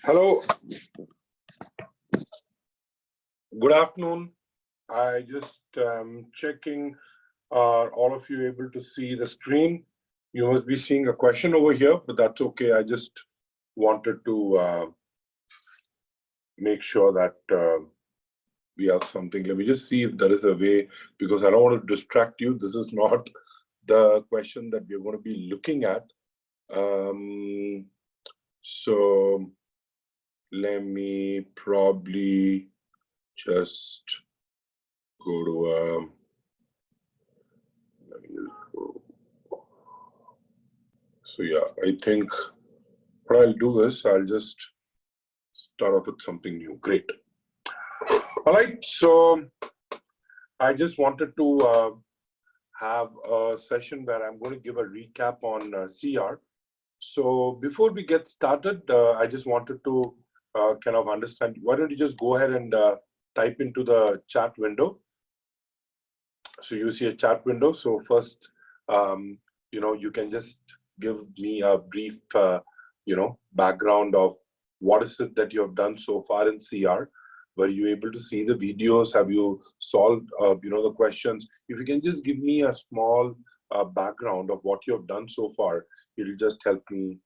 Hello, good afternoon. I just checking, are all of you able to see the screen? You must be seeing a question over here, but that's okay. I just wanted to make sure that we have something. Let me just see if there is a way, because I don't want to distract you. This is not the question that we're going to be looking at. So let me probably just go to so yeah, I think what I'll do is I'll just start off with something new. Great. All right, so I just wanted to have a session where I'm going to give a recap on CR. So before we get started, I just wanted to kind of understand. Why don't you just go ahead and type into the chat window? So you see a chat window. So first, you can just give me a brief, background of what is it that you have done so far in CR. Were you able to see the videos? Have you solved, the questions? If you can just give me a small background of what you have done so far, it'll just help me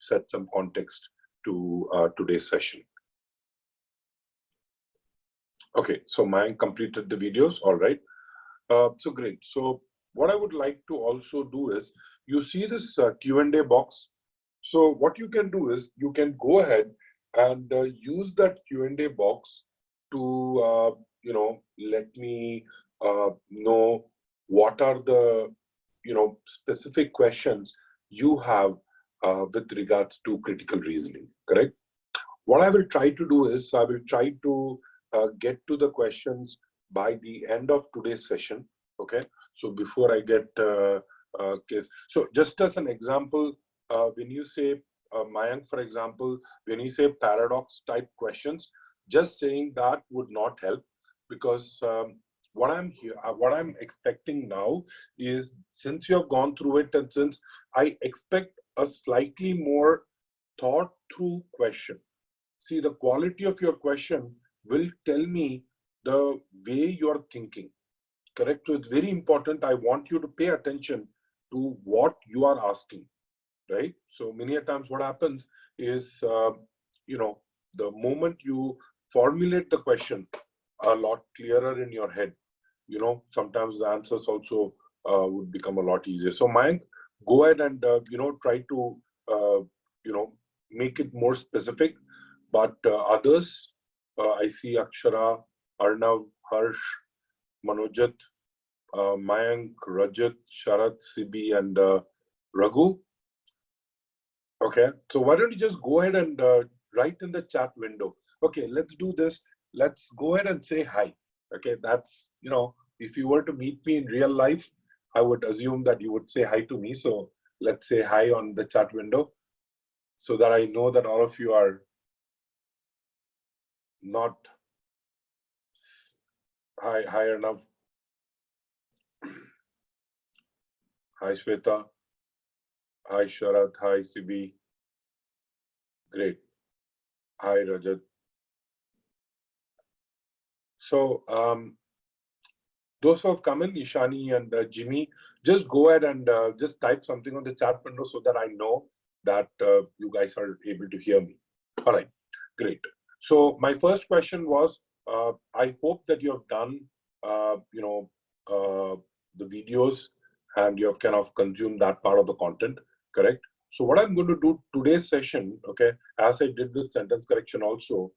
set some context to today's session. Okay, so Mayank completed the videos. All right. So great. So what I would like to also do is, you see this Q&A box. So what you can do is you can go ahead and use that Q&A box to, let me know what are the, specific questions you have with regards to critical reasoning, correct? What I will try to do is I will try to get to the questions by the end of today's session. Okay, so before I get case, so just as an example, when you say Mayank, for example, when you say paradox type questions, just saying that would not help, because what I'm expecting now is, since you have gone through it and since I expect a slightly more thought through question. See, the quality of your question will tell me the way you're thinking, correct? So it's very important. I want you to pay attention to what you are asking, right? So many a times what happens is, the moment you formulate the question a lot clearer in your head, sometimes the answers also would become a lot easier. So Mayank, go ahead and, try to, make it more specific. But others, I see Akshara, Arnav, Harsh, Manojit, Mayank, Rajat, Sharat, Sibi, and Raghu. Okay, so why don't you just go ahead and write in the chat window. Okay, let's do this. Let's go ahead and say hi. Okay, that's, if you were to meet me in real life, I would assume that you would say hi to me. So let's say hi on the chat window so that I know that all of you are not. Hi Arnav. Hi Shweta. Hi Sharat. Hi Sibi. Great. Hi Rajat. So those who have come in, Ishani and Jimmy, just go ahead and just type something on the chat window so that I know that you guys are able to hear me. All right, great. So my first question was, I hope that you have done, the videos and you have kind of consumed that part of the content, correct? So what I'm going to do today's session, okay, as I did with sentence correction also,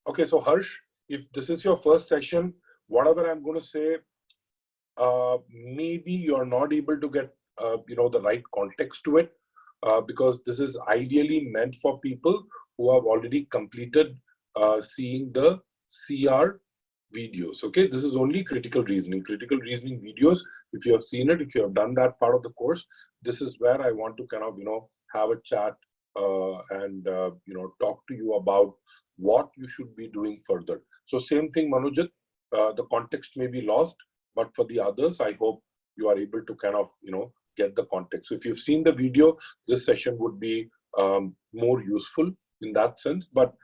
okay, so Harsh, if this is your first session, whatever I'm going to say, maybe you're not able to get, the right context to it, because this is ideally meant for people who have already completed seeing the CR videos. Okay, this is only critical reasoning. Critical reasoning videos, if you have seen it, if you have done that part of the course, this is where I want to kind of, have a chat and, talk to you about what you should be doing further. So same thing, Manojit, the context may be lost, but for the others, I hope you are able to kind of, get the context. So if you've seen the video, this session would be more useful in that sense. But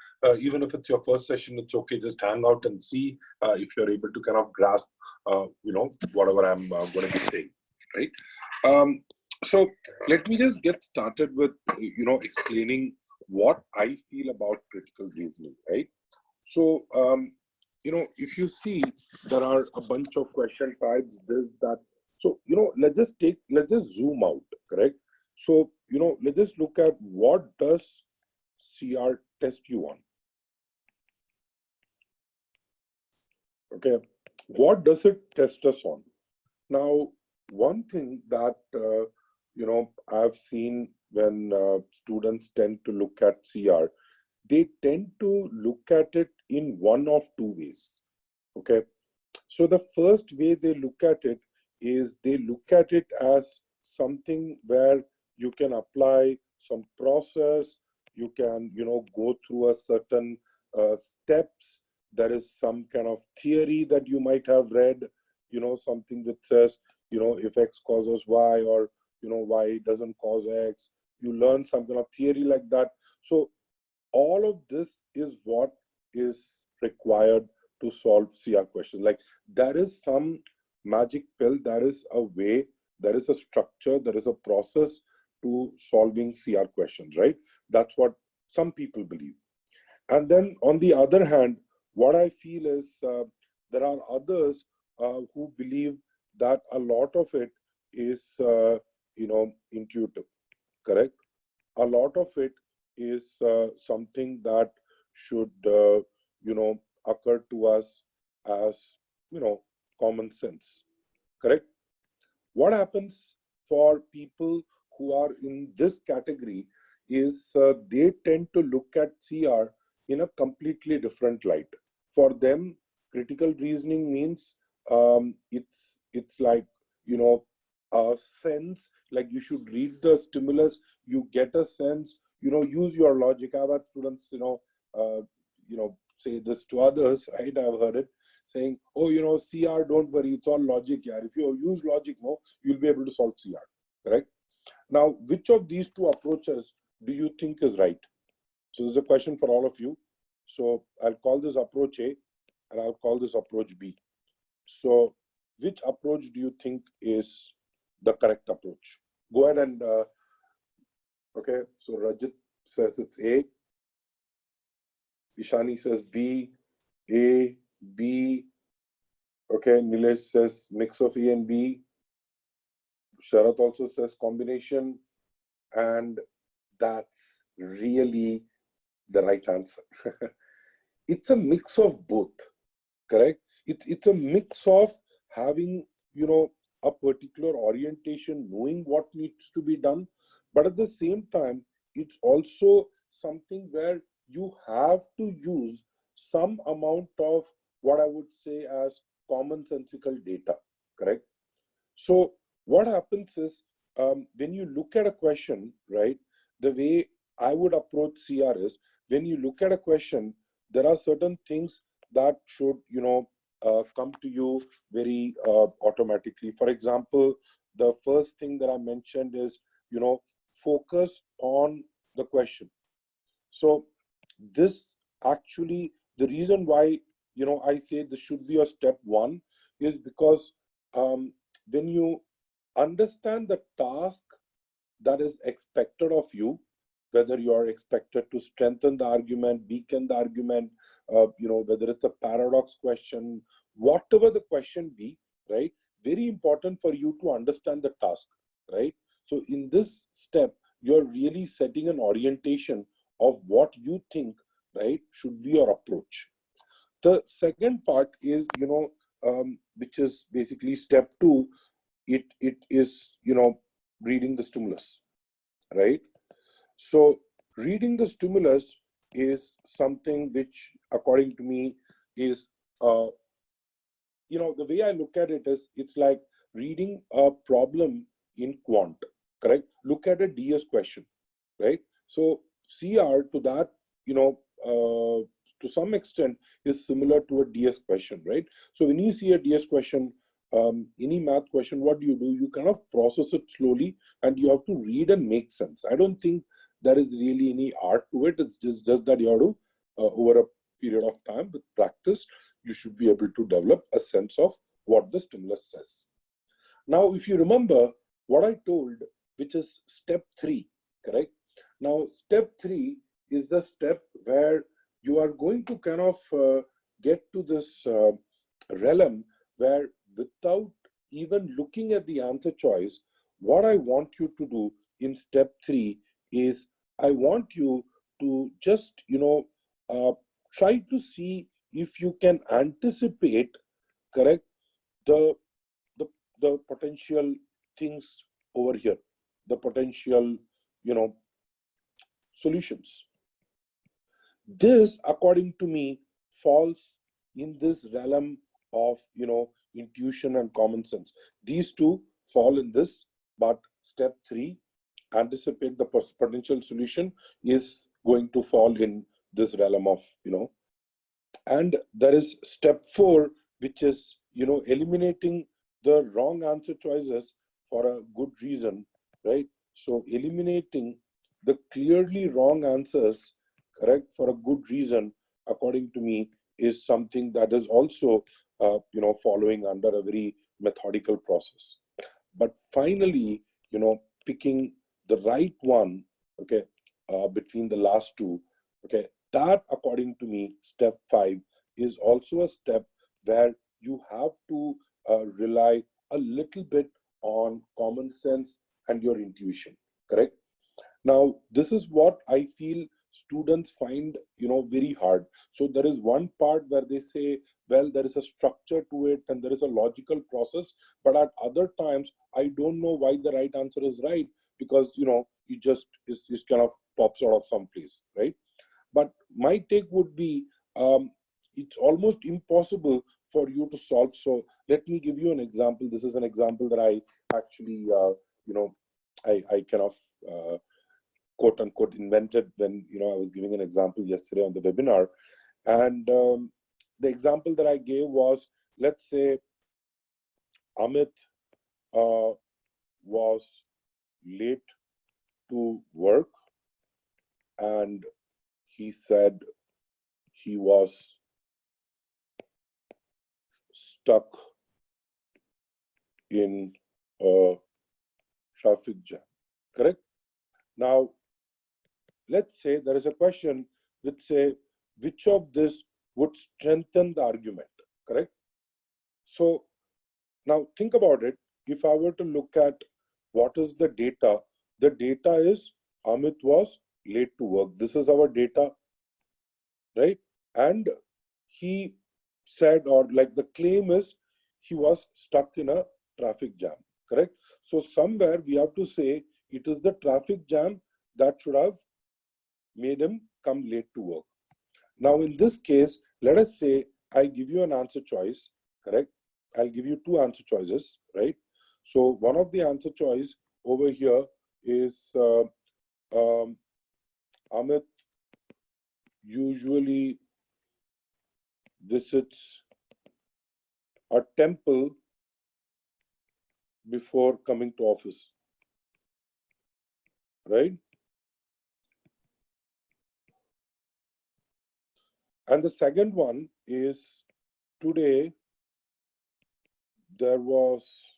even if it's your first session, it's okay. Just hang out and see if you're able to kind of grasp, whatever I'm going to be saying, right? So let me just get started with, explaining what I feel about critical reasoning, right? So, if you see, there are a bunch of question types, this, that. So, let's just zoom out, correct? So, let's just look at what does CR test you on. Okay, what does it test us on? Now, one thing that, I've seen when students tend to look at CR, they tend to look at it in one of two ways. Okay, so the first way they look at it is they look at it as something where you can apply some process, you can go through a certain steps. There is some kind of theory that you might have read, something that says, if X causes Y, or Y doesn't cause X. You learn some kind of theory like that. So all of this is what is required to solve CR questions. Like, there is some magic pill, there is a way, there is a structure, there is a process to solving CR questions, right? That's what some people believe. And then on the other hand, what I feel is there are others who believe that a lot of it is, intuitive, correct? A lot of it is something that should, occur to us as, common sense, correct? What happens for people who are in this category is they tend to look at CR in a completely different light. For them, critical reasoning means it's like, a sense, like you should read the stimulus, you get a sense, use your logic. I've had students, say this to others, right? I've heard it saying, oh, CR, don't worry, it's all logic here. If you use logic, you'll be able to solve CR, correct? Now, which of these two approaches do you think is right? So there's a question for all of you. So I'll call this approach A and I'll call this approach B. So which approach do you think is the correct approach? Go ahead and, okay, so Rajit says it's A. Ishani says B, A, B. Okay, Nilesh says mix of A and B. Sharat also says combination. And that's really the right answer. It's a mix of both, correct? It's a mix of having, a particular orientation, knowing what needs to be done, but at the same time, it's also something where you have to use some amount of what I would say as commonsensical data, correct? So what happens is, when you look at a question, right, the way I would approach CR is, when you look at a question, there are certain things that should, come to you very automatically. For example, the first thing that I mentioned is, focus on the question. So this actually, the reason why, I say this should be a step one is because when you understand the task that is expected of you, whether you are expected to strengthen the argument, weaken the argument, whether it's a paradox question, whatever the question be, right? Very important for you to understand the task, right? So in this step, you're really setting an orientation of what you think, right, should be your approach. The second part is, which is basically step two, it is, reading the stimulus, right? So reading the stimulus is something which, according to me, is, the way I look at it is, it's like reading a problem in quant, correct? Look at a DS question, right? So CR to that, to some extent is similar to a DS question, right? So when you see a DS question, any math question, what do? You kind of process it slowly and you have to read and make sense. I don't think there is really any art to it. It's just that you have to, over a period of time with practice, you should be able to develop a sense of what the stimulus says. Now, if you remember what I told, which is step 3, correct? Now, step 3 is the step where you are going to kind of get to this realm where, without even looking at the answer choice, what I want you to do in step 3 is I want you to just, try to see if you can anticipate, correct, the the potential things over here, the potential, solutions. This, according to me, falls in this realm of, intuition and common sense. These two fall in this, but step 3, anticipate the potential solution, is going to fall in this realm of, and there is step 4, which is, eliminating the wrong answer choices for a good reason, right? So eliminating the clearly wrong answers, correct, for a good reason, according to me, is something that is also, following under a very methodical process. But finally, picking the right one, okay, between the last two, okay, that, according to me, step 5 is also a step where you have to rely a little bit on common sense and your intuition, correct? Now, this is what I feel students find, very hard. So there is one part where they say, well, there is a structure to it and there is a logical process, but at other times, I don't know why the right answer is right, because, it just is kind of pops out of some place, right? But my take would be, it's almost impossible for you to solve. So let me give you an example. This is an example that I actually, I kind of quote unquote invented when, I was giving an example yesterday on the webinar. And the example that I gave was, let's say Amit was late to work, and he said he was stuck in a traffic jam, correct? Now, let's say there is a question which say, which of this would strengthen the argument, correct? So now think about it. If I were to look at what is the data is Amit was late to work. This is our data, right? And he said, or like the claim is, he was stuck in a traffic jam, correct? So somewhere we have to say it is the traffic jam that should have made him come late to work. Now, in this case, let us say I give you an answer choice, correct? I'll give you 2 answer choices, right? So one of the answer choice over here is Amit usually visits a temple before coming to office, right? And the second one is, today there was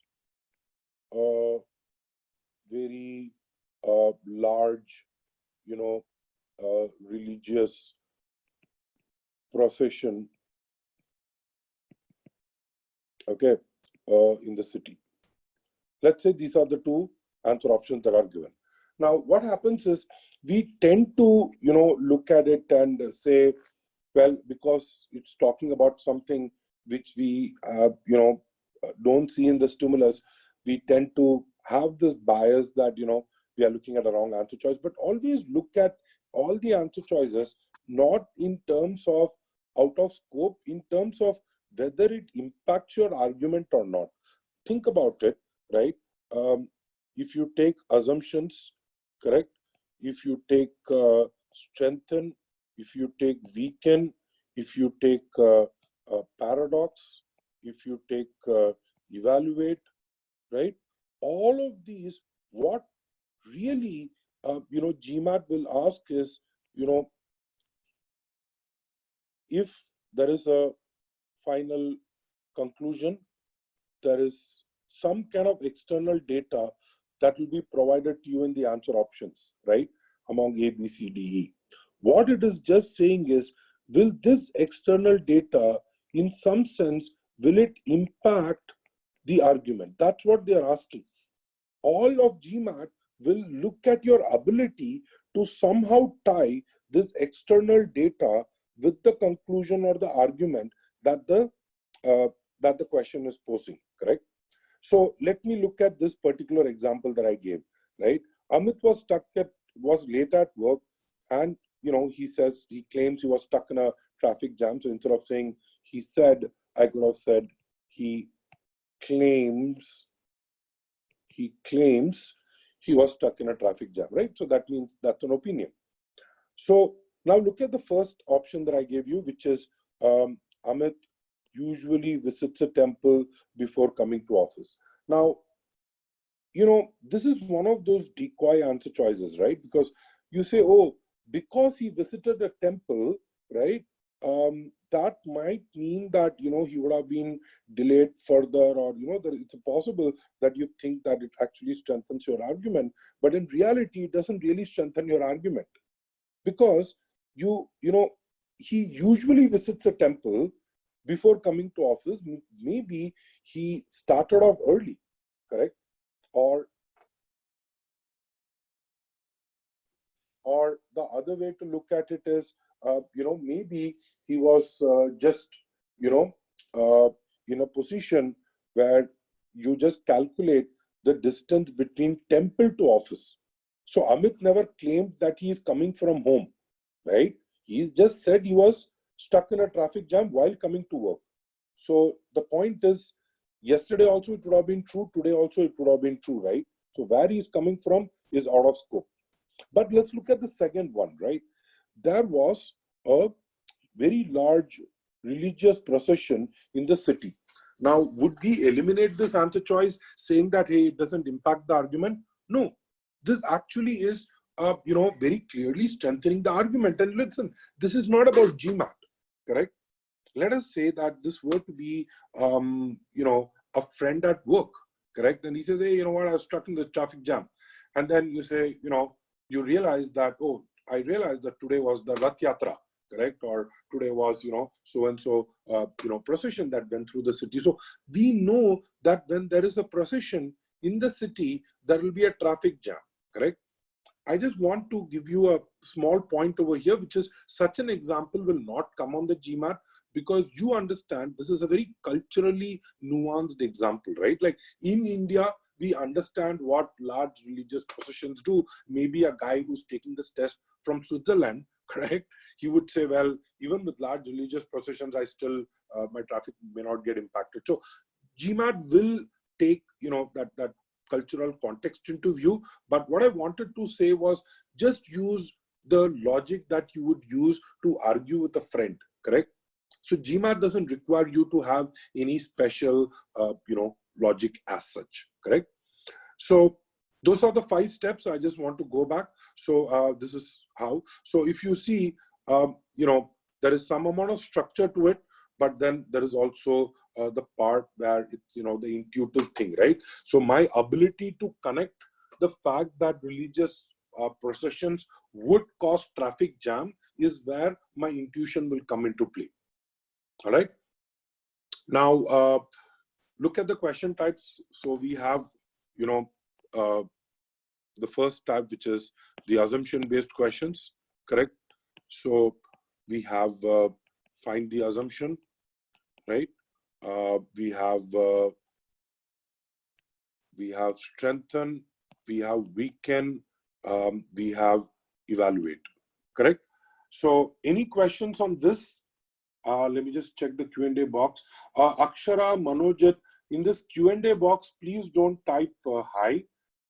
a very large, religious procession, okay, in the city. Let's say these are the 2 answer options that are given. Now, what happens is we tend to, look at it and say, well, because it's talking about something which we, don't see in the stimulus, we tend to have this bias that, we are looking at a wrong answer choice. But always look at all the answer choices, not in terms of out of scope, in terms of whether it impacts your argument or not. Think about it, right? If you take assumptions, correct? If you take strengthen, if you take weaken, if you take paradox, if you take evaluate, right? All of these, what really GMAT will ask is, if there is a final conclusion, there is some kind of external data that will be provided to you in the answer options, right? Among A, B, C, D, E. What it is just saying is, will this external data, in some sense, will it impact the argument? That's what they are asking. All of GMAT will look at your ability to somehow tie this external data with the conclusion or the argument that the question is posing, correct? So let me look at this particular example that I gave, right? Amit was late at work, and he claims he was stuck in a traffic jam. So instead of saying he said, I could have said he claims he was stuck in a traffic jam, right? So that means that's an opinion. So now look at the first option that I gave you, which is Amit usually visits a temple before coming to office. Now, this is one of those decoy answer choices, right? Because you say, oh, because he visited a temple, right? That might mean that, he would have been delayed further, or, it's possible that you think that it actually strengthens your argument. But in reality, it doesn't really strengthen your argument, because he usually visits a temple before coming to office. Maybe he started off early, correct? Or the other way to look at it is, maybe he was just, in a position where you just calculate the distance between temple to office. So Amit never claimed that he is coming from home, right? He's just said he was stuck in a traffic jam while coming to work. So the point is, yesterday also it would have been true, today also it would have been true, right? So where he's coming from is out of scope. But let's look at the second one, right? There was a very large religious procession in the city. Now, would we eliminate this answer choice saying that, hey, it doesn't impact the argument? No, this actually is, very clearly strengthening the argument. And listen, this is not about GMAT, correct? Let us say that this were to be, a friend at work, correct? And he says, hey, you know what, I was stuck in the traffic jam. And then you say, you realize that, oh, I realized that today was the Rath Yatra, correct? Or today was, so-and-so, procession that went through the city. So we know that when there is a procession in the city, there will be a traffic jam, correct? I just want to give you a small point over here, which is such an example will not come on the GMAT, because you understand this is a very culturally nuanced example, right? Like in India, we understand what large religious processions do. Maybe a guy who's taking this test from Switzerland, correct? He would say, well, even with large religious processions, I still, my traffic may not get impacted. So GMAT will take, that cultural context into view. But what I wanted to say was, just use the logic that you would use to argue with a friend, correct? So GMAT doesn't require you to have any special, logic as such, correct? So those are the 5 steps. I just want to go back. So this is how. So if you see, there is some amount of structure to it, but then there is also the part where it's, the intuitive thing, right? So my ability to connect the fact that religious processions would cause traffic jam is where my intuition will come into play. All right. Now, look at the question types. So we have, the first type, which is the assumption-based questions, correct? So we have find the assumption, right? We have strengthen, we have weaken, we have evaluate, correct? So any questions on this? Let me just check the Q&A box. Akshara, Manojit, in this Q&A box, please don't type hi.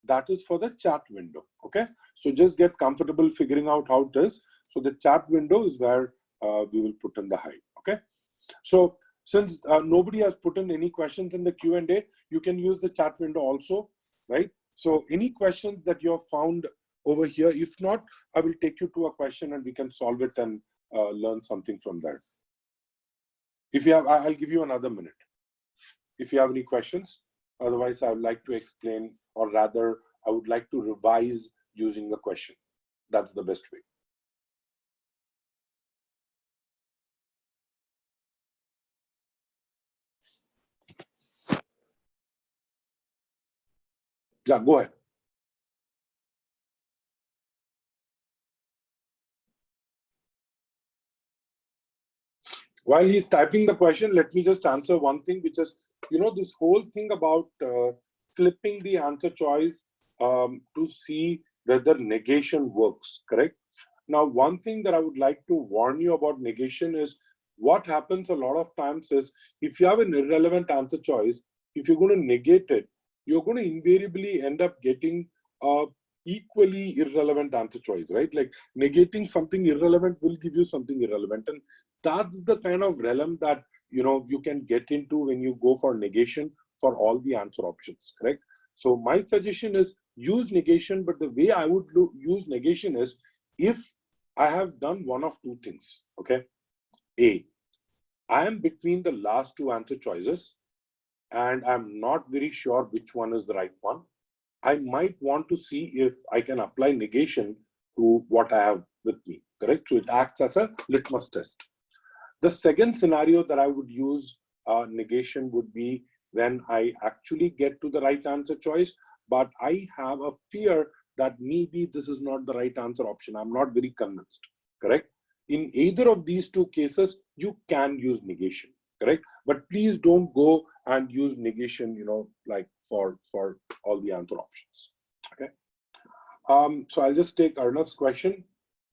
That is for the chat window, okay? So just get comfortable figuring out how it is. So the chat window is where we will put in the hi, okay? So since nobody has put in any questions in the Q&A, you can use the chat window also, right? So any questions that you have found over here? If not, I will take you to a question and we can solve it and learn something from that. If you have, I'll give you another minute. If you have any questions, otherwise I would like to explain, or rather I would like to revise using a question. That's the best way. Yeah, go ahead. While he's typing the question, let me just answer one thing, which is, this whole thing about flipping the answer choice to see whether negation works, correct? Now, one thing that I would like to warn you about negation is what happens a lot of times is if you have an irrelevant answer choice, if you're going to negate it, you're going to invariably end up getting a equally irrelevant answer choice, right? Like negating something irrelevant will give you something irrelevant. And that's the kind of realm that, you can get into when you go for negation for all the answer options, correct? So my suggestion is use negation, but the way I would use negation is if I have done one of two things, okay? A, I am between the last two answer choices and I'm not very sure which one is the right one. I might want to see if I can apply negation to what I have with me, correct? So it acts as a litmus test. The second scenario that I would use negation would be when I actually get to the right answer choice, but I have a fear that maybe this is not the right answer option. I'm not very convinced, correct? In either of these two cases, you can use negation, correct? But please don't go and use negation, like for all the answer options, okay? So I'll just take Arnav's question.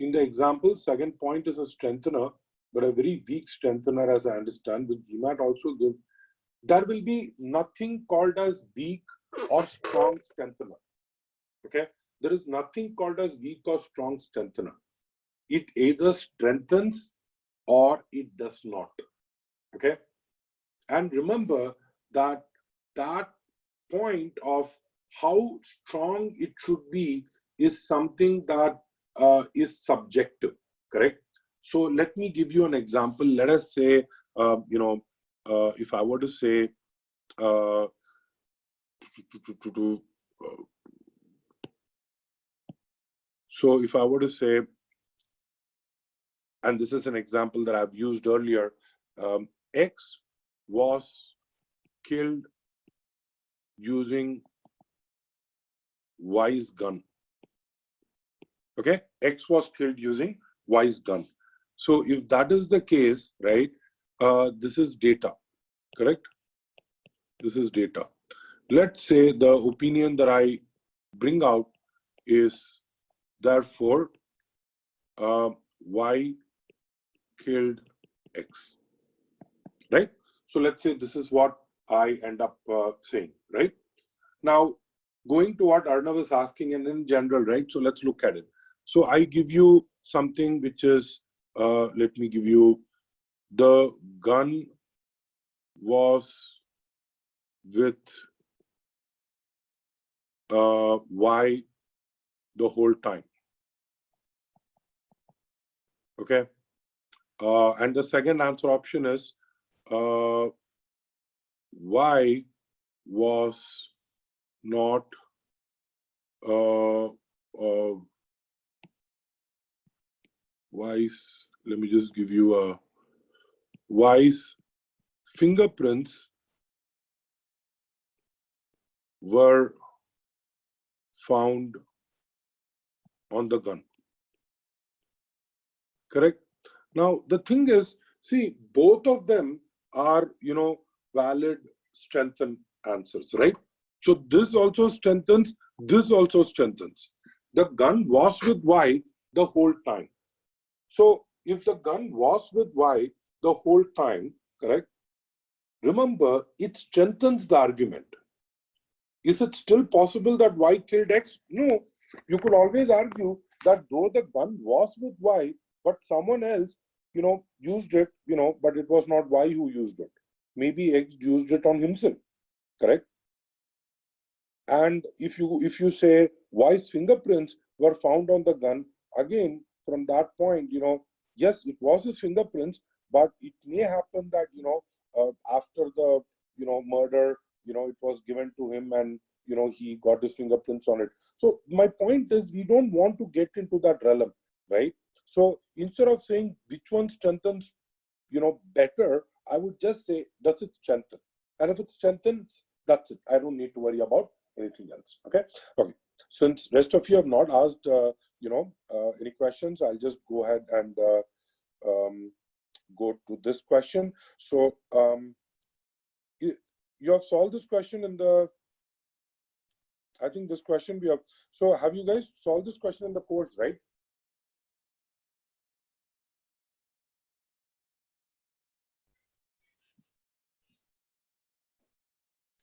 In the example, second point is a strengthener, but a very weak strengthener, as I understand, which you might also give. There will be nothing called as weak or strong strengthener, okay? There is nothing called as weak or strong strengthener. It either strengthens or it does not, okay? And remember that that point of how strong it should be is something that is subjective, correct? So let me give you an example. Let us say, if I were to say, so if I were to say, and this is an example that I've used earlier, X was killed using Y's gun. Okay, X was killed using Y's gun. So if that is the case, right, this is data, correct? This is data. Let's say the opinion that I bring out is therefore Y killed X, right? So let's say this is what I end up saying, right? Now, going to what Arnav is asking and in general, right? So let's look at it. So I give you something which is, let me give you, the gun was with Y the whole time. Okay. And the second answer option is Y was not Y's, let me just give you a Y's fingerprints were found on the gun. Correct? Now, the thing is, see, both of them are, valid strengthened answers, right? So this also strengthens, this also strengthens. The gun was with Y the whole time. So if the gun was with Y the whole time, correct? Remember, it strengthens the argument. Is it still possible that Y killed X? No. You could always argue that though the gun was with Y, but someone else, used it, but it was not Y who used it. Maybe X used it on himself, correct? And if you say Y's fingerprints were found on the gun. Again, from that point, yes, it was his fingerprints, but it may happen that, after the, murder, it was given to him, and, he got his fingerprints on it. So my point is, we don't want to get into that realm, right? So instead of saying which one strengthens, better, I would just say, does it strengthen? And if it strengthens, that's it. I don't need to worry about anything else. Okay. Okay. Since rest of you have not asked, any questions, I'll just go ahead and go to this question. So you have solved this question in the, I think this question we have. So have you guys solved this question in the course, right?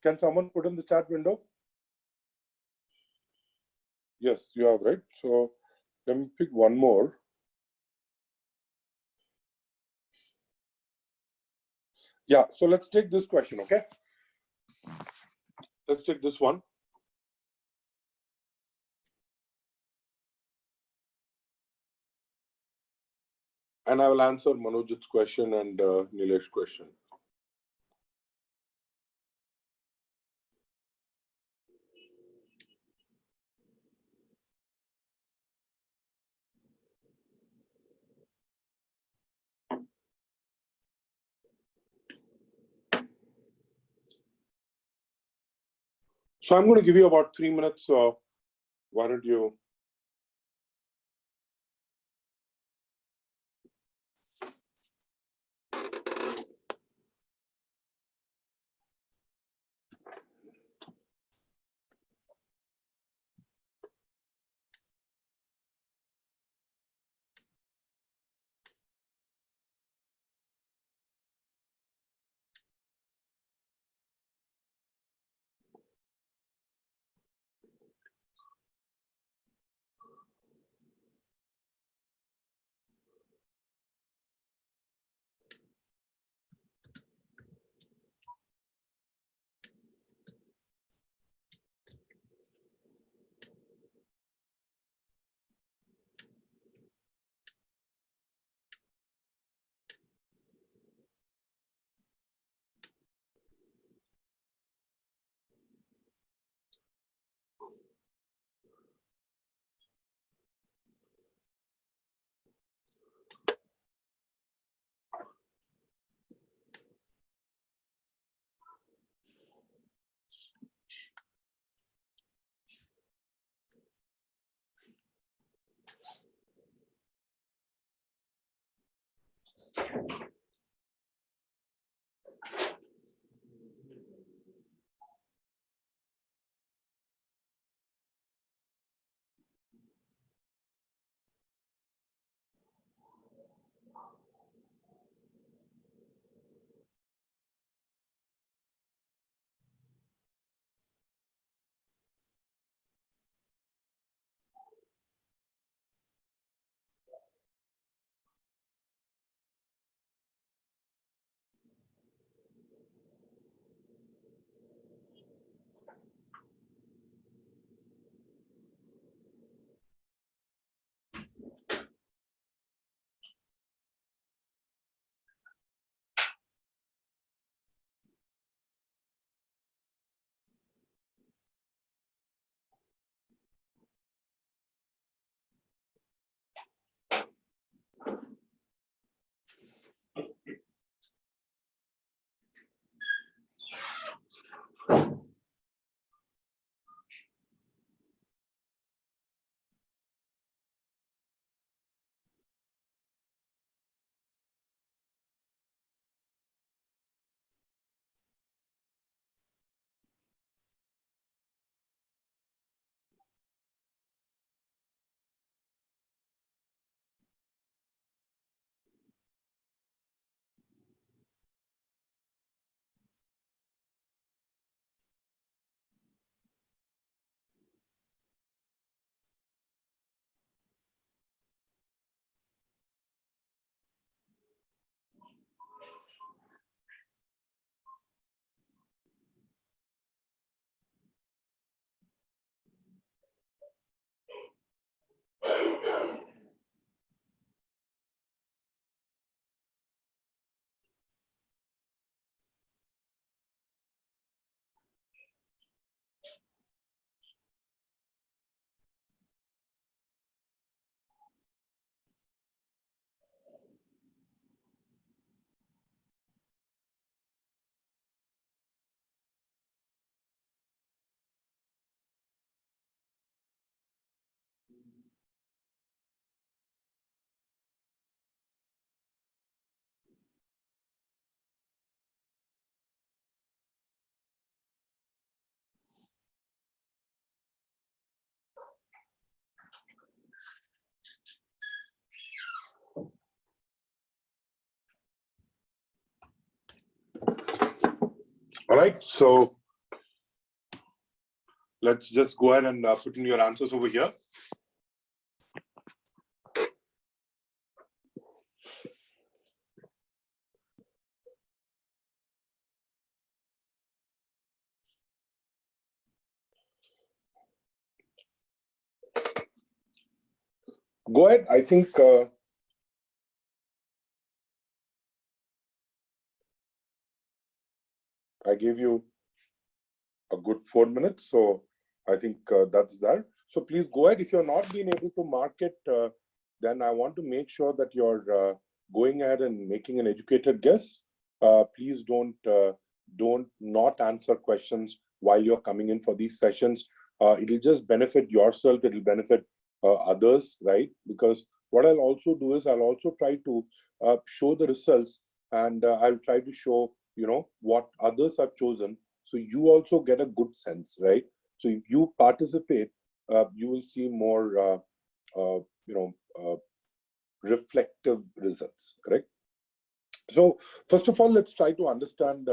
Can someone put in the chat window? Yes, you have, right? So let me pick one more. Yeah, so let's take this question, okay? Let's take this one. And I will answer Manojit's question and Nilesh's question. So I'm going to give you about 3 minutes. Why don't you? All right, so let's just go ahead and put in your answers over here. Go ahead. I think I gave you a good 4 minutes, so I think that's there. So please go ahead. If you're not being able to mark it, then I want to make sure that you're going ahead and making an educated guess. Please don't not answer questions while you're coming in for these sessions. It'll just benefit yourself. It'll benefit others, right? Because what I'll also do is I'll also try to show the results, and I'll try to show what others have chosen, so you also get a good sense, right? So if you participate, you will see more reflective results, correct? So first of all, let's try to understand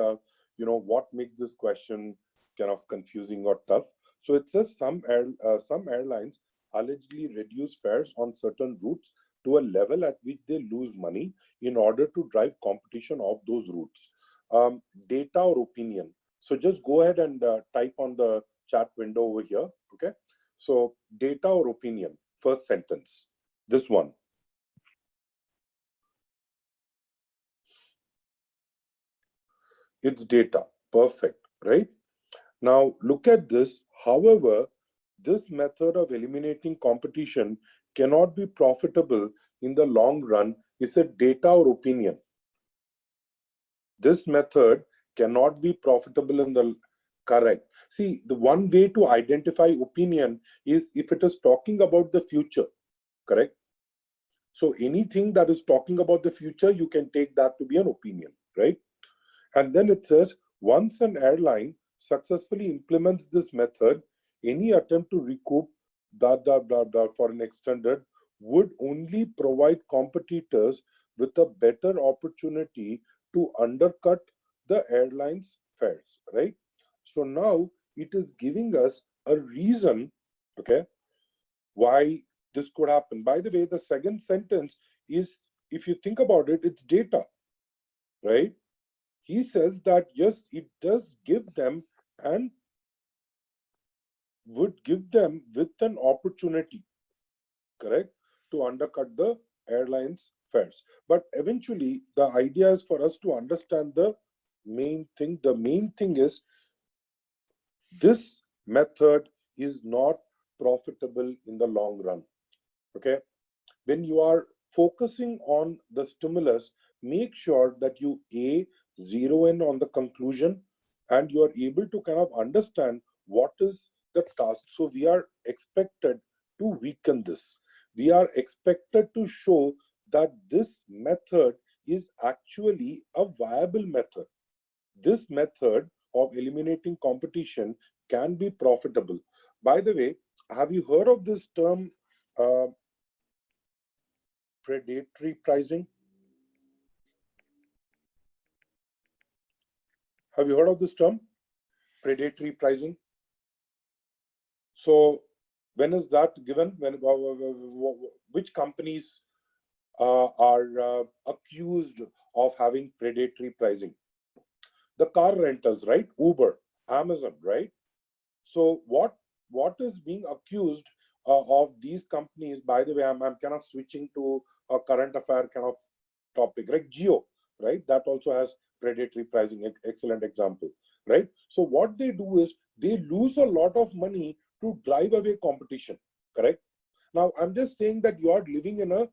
what makes this question kind of confusing or tough. So it says some airlines allegedly reduce fares on certain routes to a level at which they lose money in order to drive competition of those routes. Data or opinion? So just go ahead and type on the chat window over here, okay? So data or opinion, first sentence, this one. It's data, perfect, right? Now look at this. However, this method of eliminating competition cannot be profitable in the long run. Is it data or opinion? This method cannot be profitable in the correct. See, the one way to identify opinion is if it is talking about the future, correct? So anything that is talking about the future, you can take that to be an opinion, right? And then it says, once an airline successfully implements this method, any attempt to recoup for an extended would only provide competitors with a better opportunity to undercut the airline's fares, right? So now it is giving us a reason, okay, why this could happen. By the way, the second sentence is, if you think about it, it's data, right? He says that yes, it does give them and would give them with an opportunity, correct, to undercut the airline's fares. But eventually, the idea is for us to understand the main thing. The main thing is this method is not profitable in the long run, okay? When you are focusing on the stimulus, make sure that you zero in on the conclusion and you are able to kind of understand what is the task. So we are expected to weaken this. We are expected to show that this method is actually a viable method. This method of eliminating competition can be profitable. By the way, have you heard of this term predatory pricing? Have you heard of this term? Predatory pricing. So when is that given? When which companies are accused of having predatory pricing? The car rentals, right? Uber, Amazon, right? So what is being accused of these companies? By the way, I'm kind of switching to a current affair kind of topic, right? Geo, right? That also has predatory pricing, excellent example, right? So what they do is they lose a lot of money to drive away competition, correct? Now, I'm just saying that you are living in a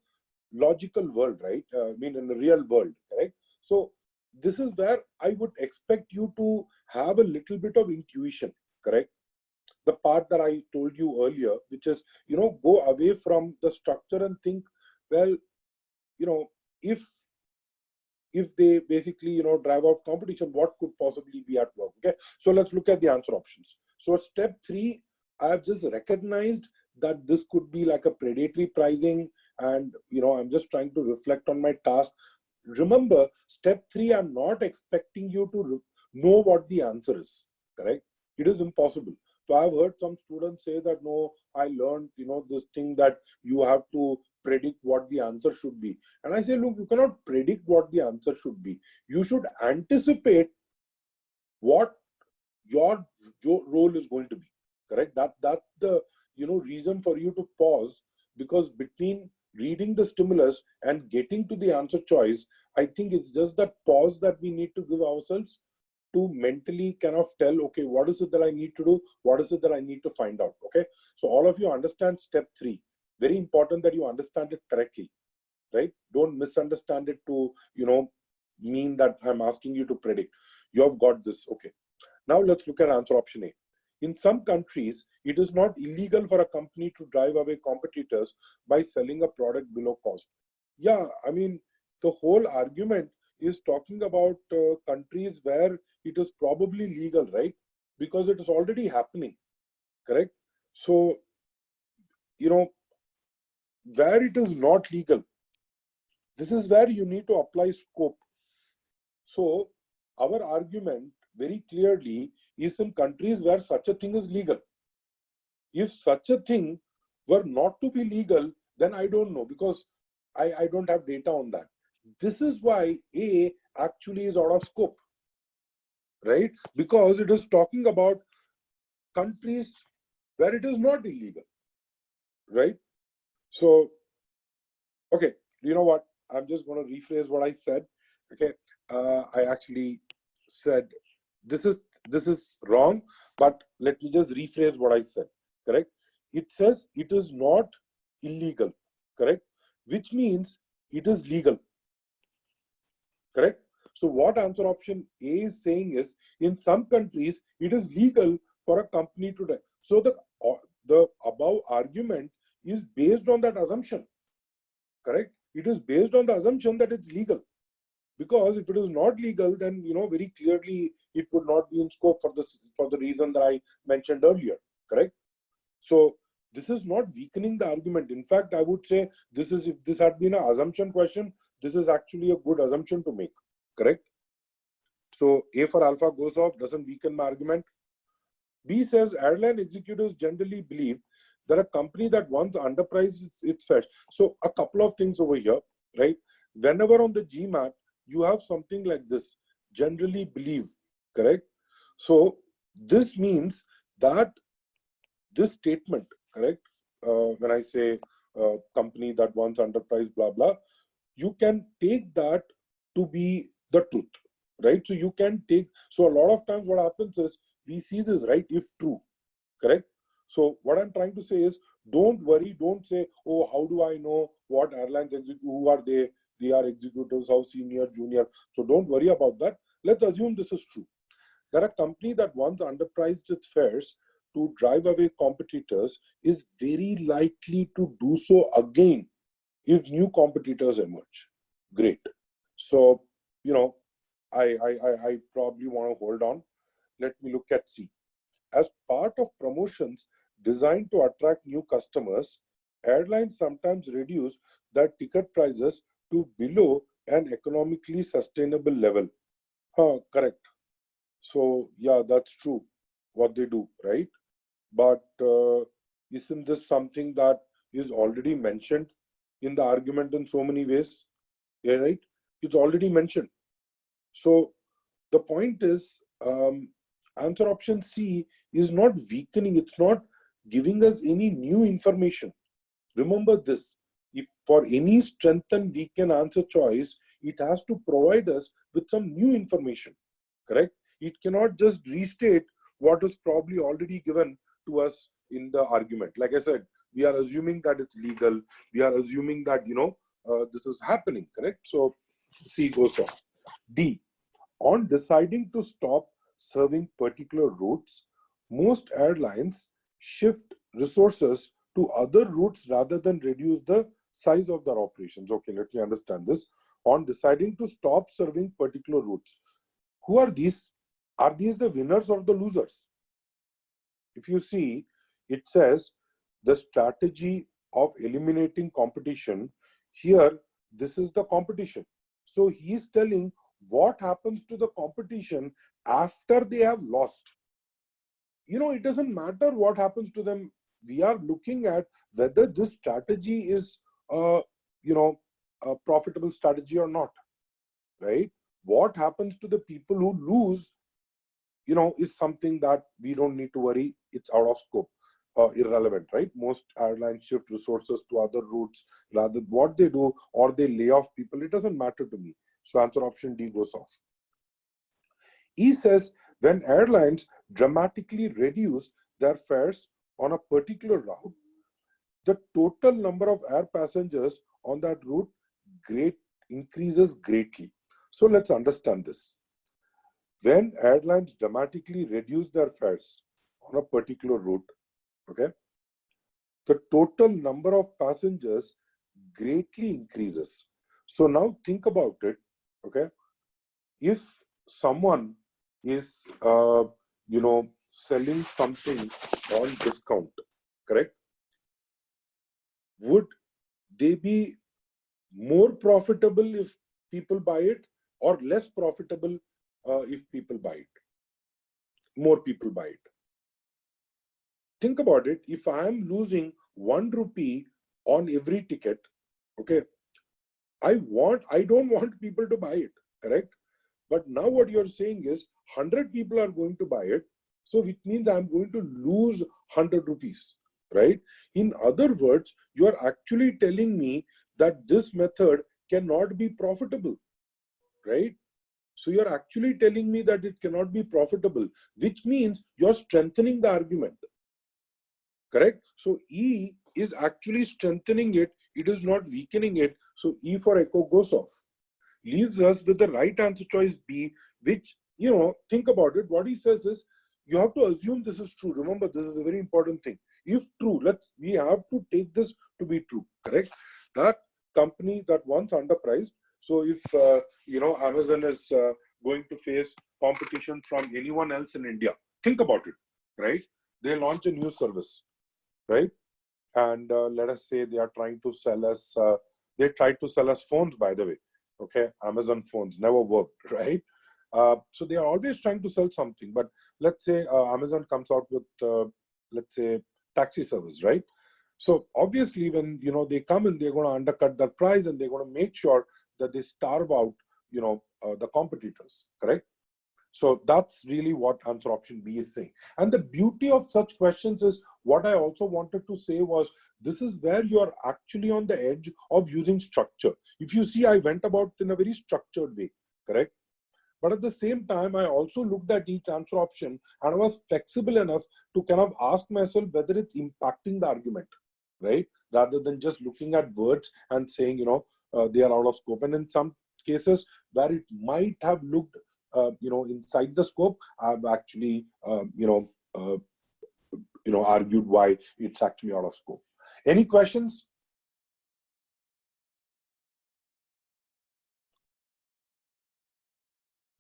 logical world, right? I mean, in the real world, correct? So this is where I would expect you to have a little bit of intuition, correct? The part that I told you earlier, which is, go away from the structure and think, well, if they basically, drive out competition, what could possibly be at work? Okay, so let's look at the answer options. So at step 3, I have just recognized that this could be like a predatory pricing, and I'm just trying to reflect on my task. Remember, step 3, I'm not expecting you to know what the answer is, correct? It is impossible. So I've heard some students say that, no, I learned, this thing that you have to predict what the answer should be. And I say, look, you cannot predict what the answer should be. You should anticipate what your role is going to be, correct? That's the reason for you to pause, because between reading the stimulus and getting to the answer choice, I think it's just that pause that we need to give ourselves to mentally kind of tell, okay, what is it that I need to do? What is it that I need to find out? Okay. So all of you understand step 3. Very important that you understand it correctly, right? Don't misunderstand it to, mean that I'm asking you to predict. You have got this. Okay. Now let's look at answer option A. In some countries, it is not illegal for a company to drive away competitors by selling a product below cost. Yeah, I mean, the whole argument is talking about countries where it is probably legal, right? Because it is already happening, correct? So, where it is not legal, this is where you need to apply scope. So, our argument very clearly is in countries where such a thing is legal. If such a thing were not to be legal, then I don't know, because I don't have data on that. This is why A actually is out of scope, right? Because it is talking about countries where it is not illegal, right? So, okay, you know what? I'm just going to rephrase what I said. Okay, I actually said this is wrong, but let me just rephrase what I said. Correct? It says it is not illegal. Correct? Which means it is legal. Correct? So what answer option A is saying is, in some countries it is legal for a company to. So the above argument is based on that assumption. Correct? It is based on the assumption that it's legal. Because if it is not legal, then very clearly it would not be in scope for the reason that I mentioned earlier. Correct? So this is not weakening the argument. In fact, I would say if this had been an assumption question, this is actually a good assumption to make. Correct? So A for alpha goes off, doesn't weaken my argument. B says airline executives generally believe that a company that once underpriced its fares. So a couple of things over here, right? Whenever on the GMAT, you have something like this, generally believe, correct? So this means that this statement, correct? When I say company that once underpriced, blah, blah, you can take that to be the truth, right? So you can take, so a lot of times what happens is we see this, right? If true, correct? So what I'm trying to say is, don't worry, don't say, oh, how do I know what airlines executives, who are they? They are executives, how senior, junior. So don't worry about that. Let's assume this is true. That a company that once underpriced its fares to drive away competitors is very likely to do so again if new competitors emerge. Great. So, I probably want to hold on. Let me look at C. As part of promotions designed to attract new customers, airlines sometimes reduce their ticket prices to below an economically sustainable level. Correct. So, yeah, that's true, what they do, right? But isn't this something that is already mentioned in the argument in so many ways? Yeah, right? It's already mentioned. So, the point is, answer option C is not weakening, it's not giving us any new information. Remember this, if for any strength and weaken answer choice, it has to provide us with some new information, correct? It cannot just restate what is probably already given to us in the argument. Like I said, we are assuming that it's legal. We are assuming that, this is happening, correct? So C goes on. D, on deciding to stop serving particular routes, most airlines shift resources to other routes rather than reduce the size of their operations. Okay, let me understand this. On deciding to stop serving particular routes, who are these? Are these the winners or the losers? If you see, it says the strategy of eliminating competition. Here, this is the competition. So he is telling what happens to the competition after they have lost. It doesn't matter what happens to them. We are looking at whether this strategy is, a profitable strategy or not, right? What happens to the people who lose, is something that we don't need to worry. It's out of scope, irrelevant, right? Most airlines shift resources to other routes rather what they do, or they lay off people. It doesn't matter to me. So answer option D goes off. E says, when airlines dramatically reduce their fares on a particular route, the total number of air passengers on that route increases greatly. So let's understand this. When airlines dramatically reduce their fares on a particular route, okay, the total number of passengers greatly increases. So now think about it, okay? If someone is, selling something on discount, correct? Would they be more profitable if people buy it, or less profitable if people buy it? More people buy it. Think about it. If I am losing 1 rupee on every ticket, okay, I don't want people to buy it, correct? But now what you're saying is 100 people are going to buy it, so which means I'm going to lose 100 rupees, right? In other words, you are actually telling me that this method cannot be profitable, right? So you're actually telling me that it cannot be profitable, which means you're strengthening the argument, correct? So E is actually strengthening it. It is not weakening it. So E for echo goes off. Leaves us with the right answer choice B, which, think about it. What he says is, you have to assume this is true. Remember, this is a very important thing. If true, we have to take this to be true, correct? That company that once underpriced. So if, Amazon is going to face competition from anyone else in India, think about it, right? They launch a new service, right? And let us say they are trying to sell us, they tried to sell us phones, by the way. Okay, Amazon phones never worked, right? So they are always trying to sell something. But let's say Amazon comes out with, let's say, taxi service, right? So obviously, when they come in, they're going to undercut the price, and they're going to make sure that they starve out, the competitors, correct? So that's really what answer option B is saying. And the beauty of such questions is, what I also wanted to say was, this is where you are actually on the edge of using structure. If you see, I went about in a very structured way, correct? But at the same time, I also looked at each answer option, and I was flexible enough to kind of ask myself whether it's impacting the argument, right? Rather than just looking at words and saying, they are out of scope. And in some cases where it might have looked, inside the scope, I've actually, argued why it's actually out of scope. Any questions?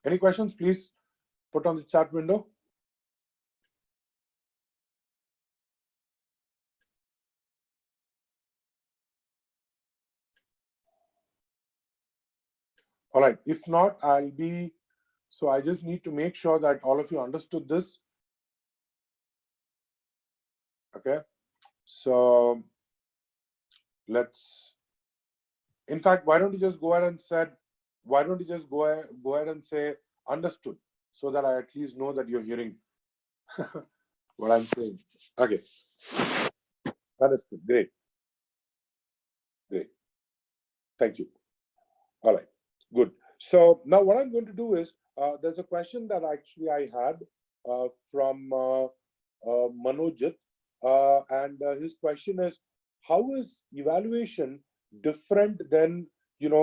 Any questions, please put on the chat window. All right, if not, so I just need to make sure that all of you understood this. Okay, so in fact, why don't you just go ahead and say understood, so that I at least know that you're hearing what I'm saying. Okay, that is good. Great. Thank you. All right, good. So now what I'm going to do is, there's a question that actually I had from Manojit, and his question is, how is evaluation different than,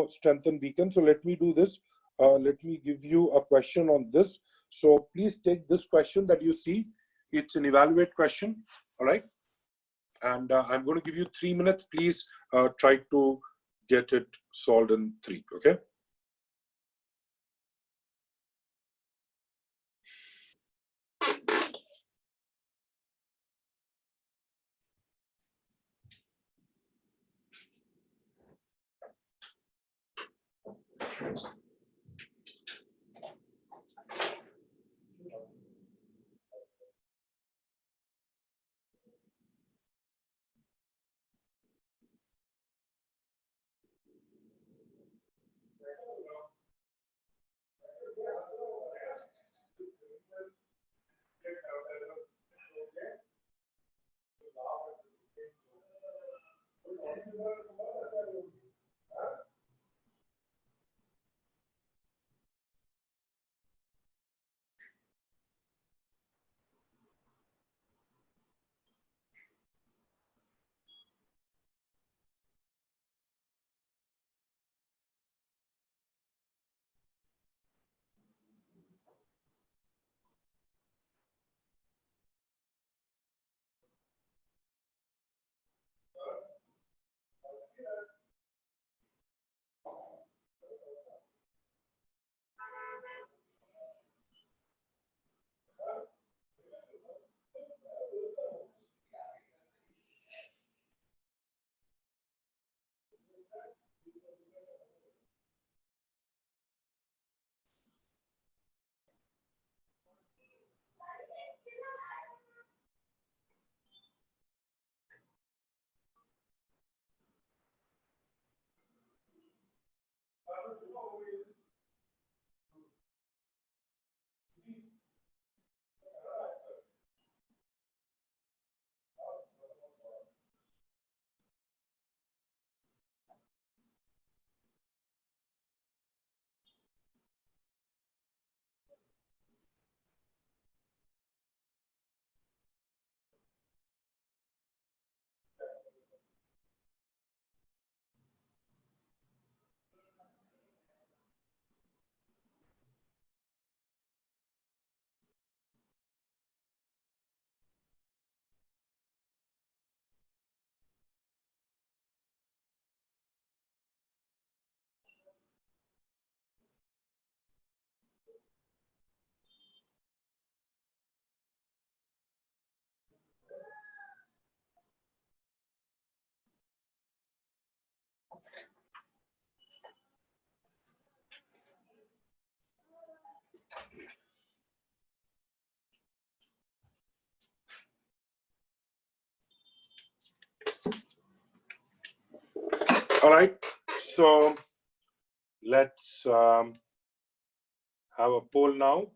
strength and weaken? So let me do this. Let me give you a question on this. So please take this question that you see. It's an evaluate question. All right. And I'm going to give you 3 minutes. Please try to get it solved in 3. Okay. All right. So let's have a poll now.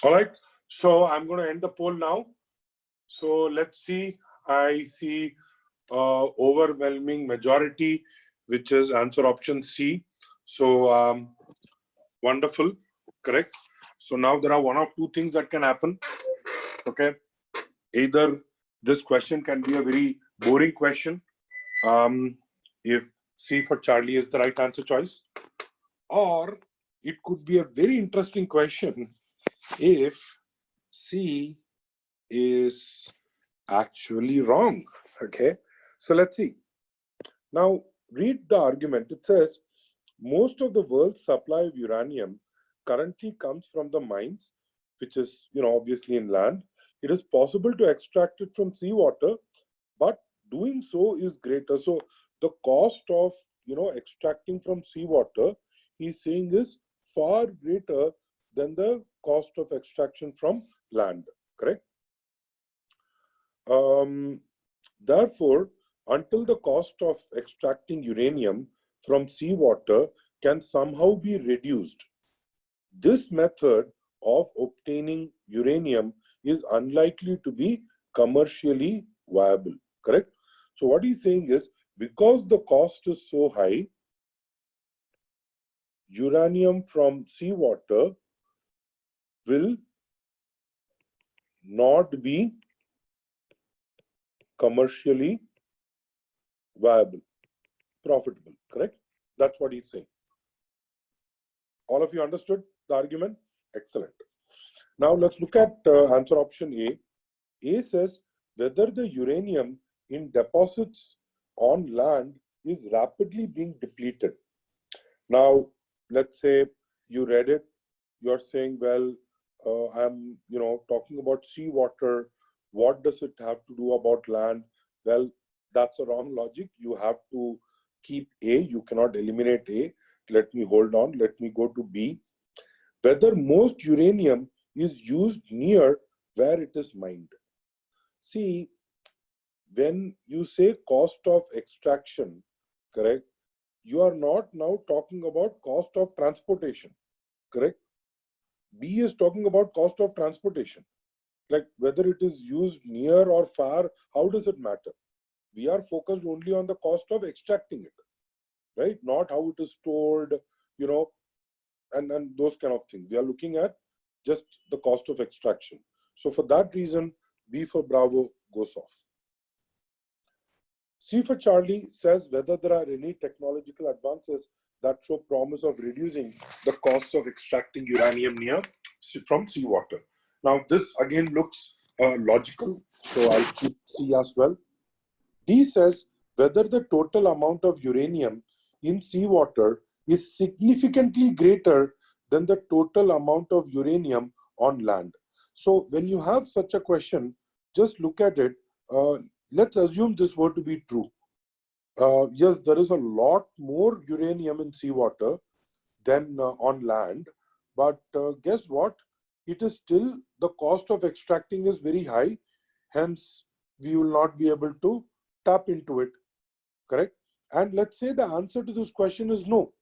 All right. So I'm going to end the poll now. So let's see. I see overwhelming majority, which is answer option C. So wonderful, correct. So now there are one of two things that can happen. Okay, either this question can be a very boring question, if C for Charlie is the right answer choice, or it could be a very interesting question if C is actually wrong. Okay, so let's see. Now read the argument. It says most of the world's supply of uranium currently comes from the mines, which is, obviously in land. It is possible to extract it from seawater, but doing so is greater. So the cost of, extracting from seawater, he's saying, is far greater than the cost of extraction from land, correct? Therefore, until the cost of extracting uranium from seawater can somehow be reduced, this method of obtaining uranium is unlikely to be commercially viable, correct? So what he's saying is, because the cost is so high, uranium from seawater will not be commercially viable, profitable, correct? That's what he's saying. All of you understood the argument? Excellent. Now let's look at answer option A. A says whether the uranium in deposits on land is rapidly being depleted. Now, let's say you read it, you're saying, well, I'm talking about seawater. What does it have to do about land? Well, that's a wrong logic. You have to keep A. You cannot eliminate A. Let me hold on. Let me go to B. Whether most uranium is used near where it is mined. See, when you say cost of extraction, correct, you are not now talking about cost of transportation, correct? B is talking about cost of transportation. Like whether it is used near or far, how does it matter? We are focused only on the cost of extracting it, right? Not how it is stored, and those kind of things. We are looking at just the cost of extraction. So for that reason, B for Bravo goes off. C for Charlie says whether there are any technological advances that show promise of reducing the costs of extracting uranium from seawater. Now this again looks logical, so I'll keep C as well. D says whether the total amount of uranium in seawater is significantly greater than the total amount of uranium on land. So when you have such a question, just look at it. Let's assume this were to be true. Yes, there is a lot more uranium in seawater than on land, but guess what? It is still, the cost of extracting is very high, hence we will not be able to tap into it, correct? And let's say the answer to this question is no.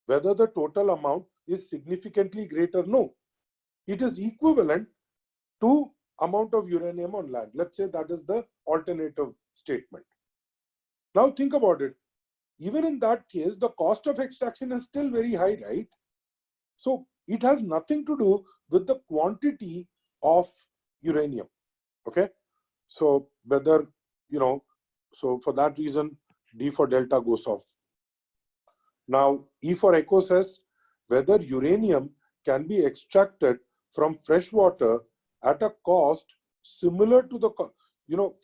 Whether the total amount is significantly greater, no. It is equivalent to amount of uranium on land. Let's say that is the alternative statement. Now think about it. Even in that case, the cost of extraction is still very high, right? So it has nothing to do with the quantity of uranium, okay? So whether, so for that reason, D for Delta goes off. Now, E for Echo says whether uranium can be extracted from fresh water at a cost similar to the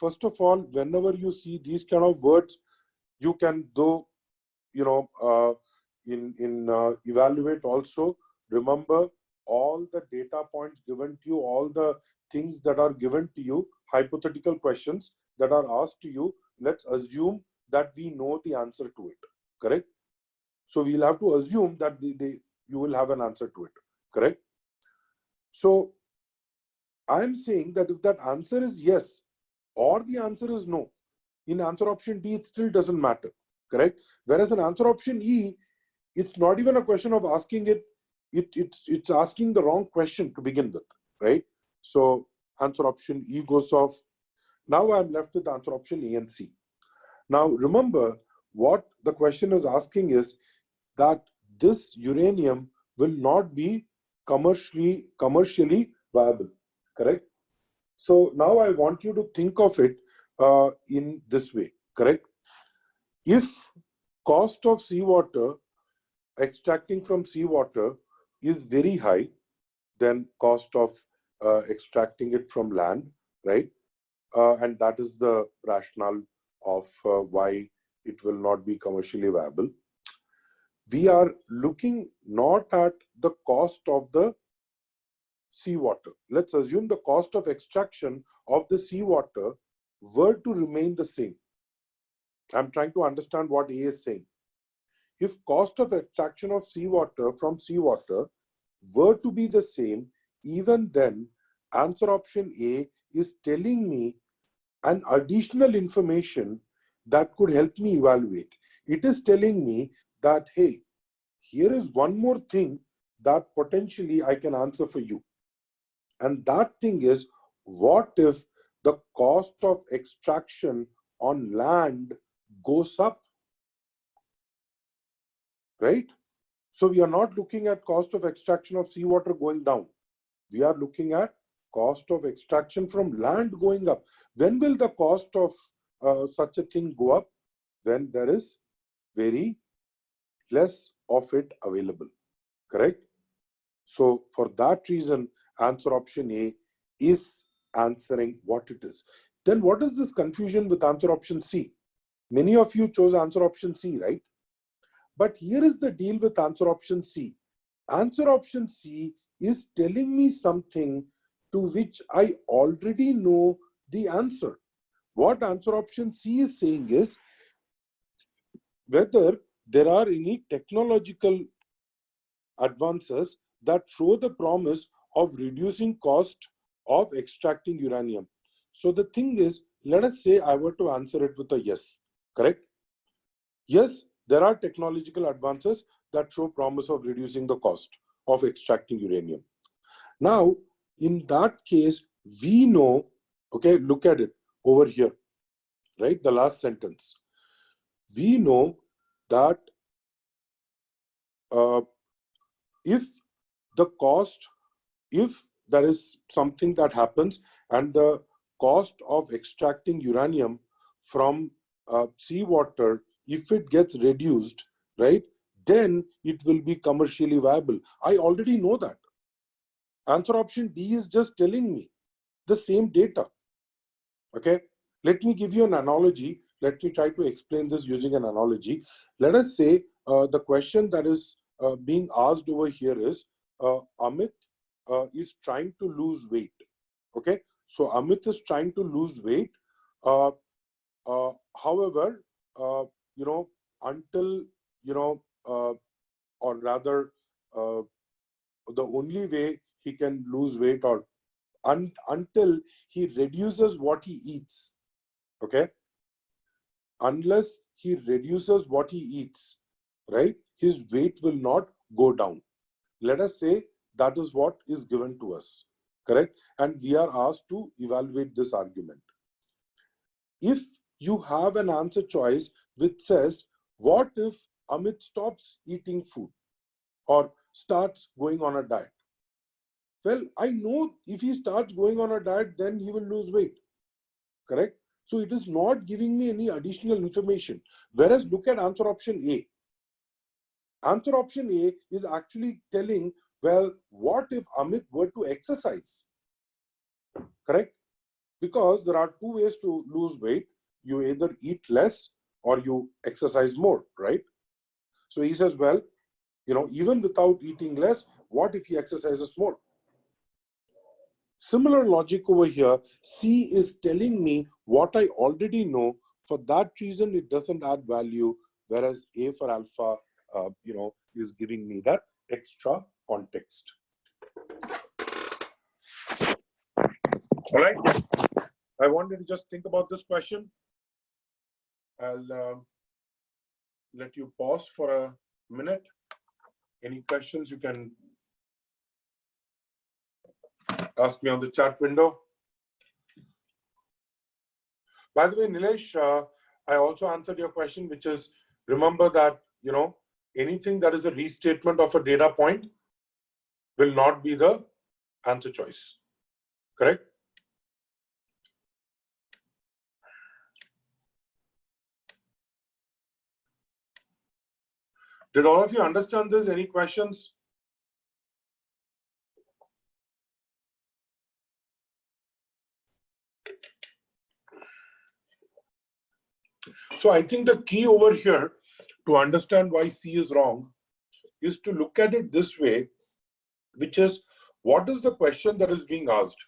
first of all, whenever you see these kind of words, you can evaluate also. Remember all the data points given to you, all the things that are given to you, hypothetical questions that are asked to you. Let's assume that we know the answer to it, correct? So we'll have to assume that you will have an answer to it, correct? So I'm saying that if that answer is yes or the answer is no, in answer option D, it still doesn't matter, correct? Whereas in answer option E, it's not even a question of asking it, it's asking the wrong question to begin with, right? So answer option E goes off. Now I'm left with answer option A and C. Now remember, what the question is asking is that this uranium will not be commercially viable, correct? So now I want you to think of it in this way, correct? If cost of seawater, extracting from seawater, is very high, then cost of extracting it from land, right? And that is the rationale of why it will not be commercially viable. We are looking not at the cost of the seawater. Let's assume the cost of extraction of the seawater were to remain the same. I'm trying to understand what A is saying. If cost of extraction of seawater from seawater were to be the same, even then, answer option A is telling me an additional information that could help me evaluate. It is telling me that, hey, here is one more thing that potentially I can answer for you. And that thing is, what if the cost of extraction on land goes up? Right? So we are not looking at cost of extraction of seawater going down. We are looking at cost of extraction from land going up. When will the cost of such a thing go up? When there is very less of it available, correct? So for that reason, answer option A is answering what it is. Then what is this confusion with answer option C? Many of you chose answer option C, right? But here is the deal with answer option C. Answer option C is telling me something to which I already know the answer. What answer option C is saying is whether there are any technological advances that show the promise of reducing cost of extracting uranium. So the thing is, let us say I were to answer it with a yes, correct? Yes, there are technological advances that show promise of reducing the cost of extracting uranium. Now, in that case, we know, okay, look at it over here, right? The last sentence. We know that if the cost, if there is something that happens and the cost of extracting uranium from seawater, if it gets reduced, right, then it will be commercially viable. I already know that. Answer option D is just telling me the same data. Okay, let me give you an analogy. Let me try to explain this using an analogy. Let us say the question that is being asked over here is Amit is trying to lose weight. Okay, so Amit is trying to lose weight. However, until or rather, the only way he can lose weight or until he reduces what he eats. Okay, unless he reduces what he eats, right, his weight will not go down. Let us say that is what is given to us, correct? And we are asked to evaluate this argument. If you have an answer choice which says, what if Amit stops eating food or starts going on a diet? Well, I know if he starts going on a diet, then he will lose weight, correct? So it is not giving me any additional information. Whereas look at answer option A. Answer option A is actually telling, well, what if Amit were to exercise, correct? Because there are two ways to lose weight. You either eat less or you exercise more, right? So he says, well, even without eating less, what if he exercises more? Similar logic over here. C is telling me what I already know. For that reason, it doesn't add value, whereas A for alpha, is giving me that extra context. All right. I wanted to just think about this question. I'll let you pause for a minute. Any questions you can ask me on the chat window. By the way, Nilesh, I also answered your question, which is, remember that, anything that is a restatement of a data point will not be the answer choice. Correct? Did all of you understand this? Any questions? So I think the key over here to understand why C is wrong is to look at it this way, which is, what is the question that is being asked?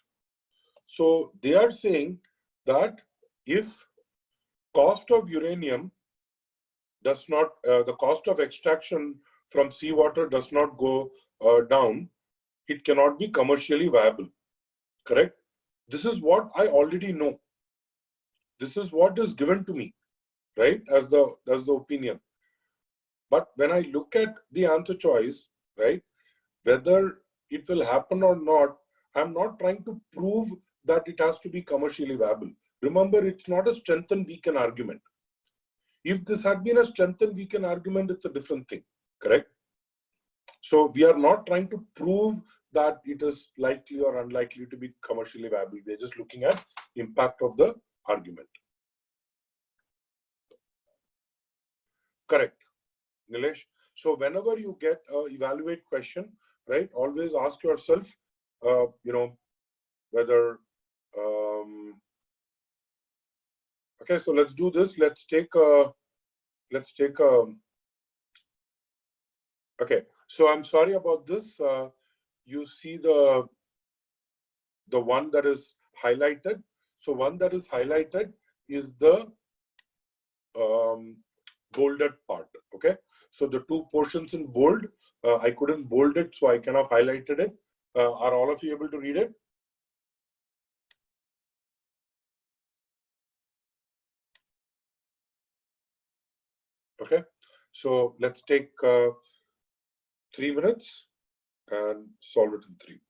So they are saying that if cost of uranium does not, the cost of extraction from seawater does not go down, it cannot be commercially viable. Correct? This is what I already know. This is what is given to me, right, as the opinion. But when I look at the answer choice, right, whether it will happen or not, I'm not trying to prove that it has to be commercially viable. Remember, it's not a strength and weaken argument. If this had been a strength and weaken argument, it's a different thing, correct? So we are not trying to prove that it is likely or unlikely to be commercially viable. We're just looking at impact of the argument. Correct, Nilesh. So whenever you get a evaluate question, right, always ask yourself, whether, okay, so let's do this. Let's take a, okay, so I'm sorry about this. You see the one that is highlighted. So one that is highlighted is the bolded part, okay? So the two portions in bold, I couldn't bold it, so I kind of highlighted it. Are all of you able to read it? Okay, so let's take 3 minutes and solve it in 3.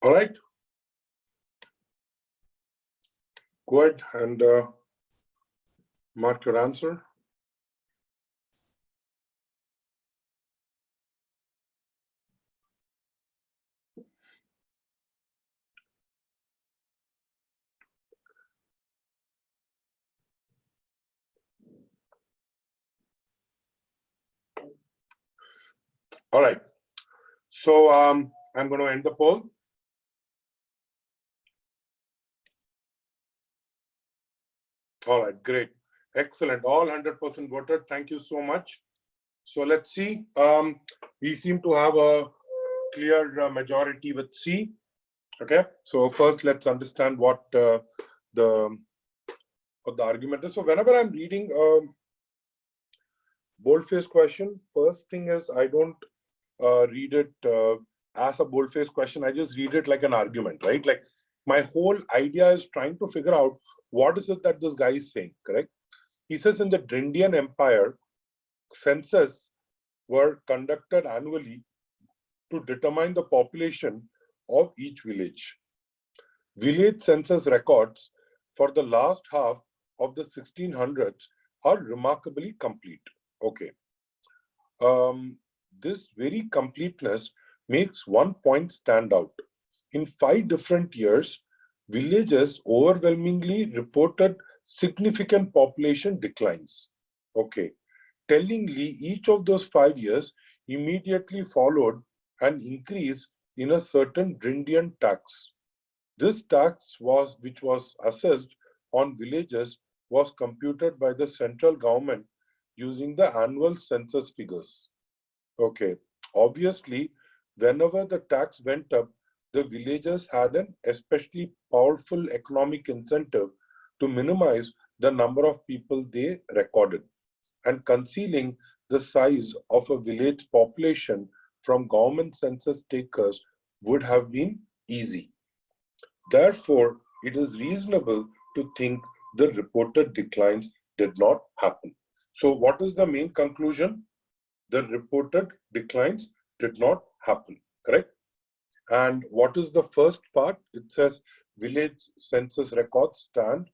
All right. Go ahead and mark your answer. All right. So I'm going to end the poll. All right, great. Excellent. All 100% voted. Thank you so much. So let's see. We seem to have a clear majority with C. Okay. So first, let's understand what the argument is. So whenever I'm reading a boldface question, first thing is I don't read it as a boldface question. I just read it like an argument, right? Like my whole idea is trying to figure out what is it that this guy is saying, correct? He says in the Drindian Empire, census were conducted annually to determine the population of each village. Village census records for the last half of the 1600s are remarkably complete. Okay. This very completeness makes one point stand out. In 5 different years, villages overwhelmingly reported significant population declines. Okay. Tellingly, each of those 5 years immediately followed an increase in a certain Drindian tax. This tax which was assessed on villages was computed by the central government using the annual census figures. Okay, obviously, whenever the tax went up, the villagers had an especially powerful economic incentive to minimize the number of people they recorded, and concealing the size of a village population from government census takers would have been easy. Therefore, it is reasonable to think the reported declines did not happen. So what is the main conclusion? The reported declines did not happen, correct? And what is the first part? It says village census records stand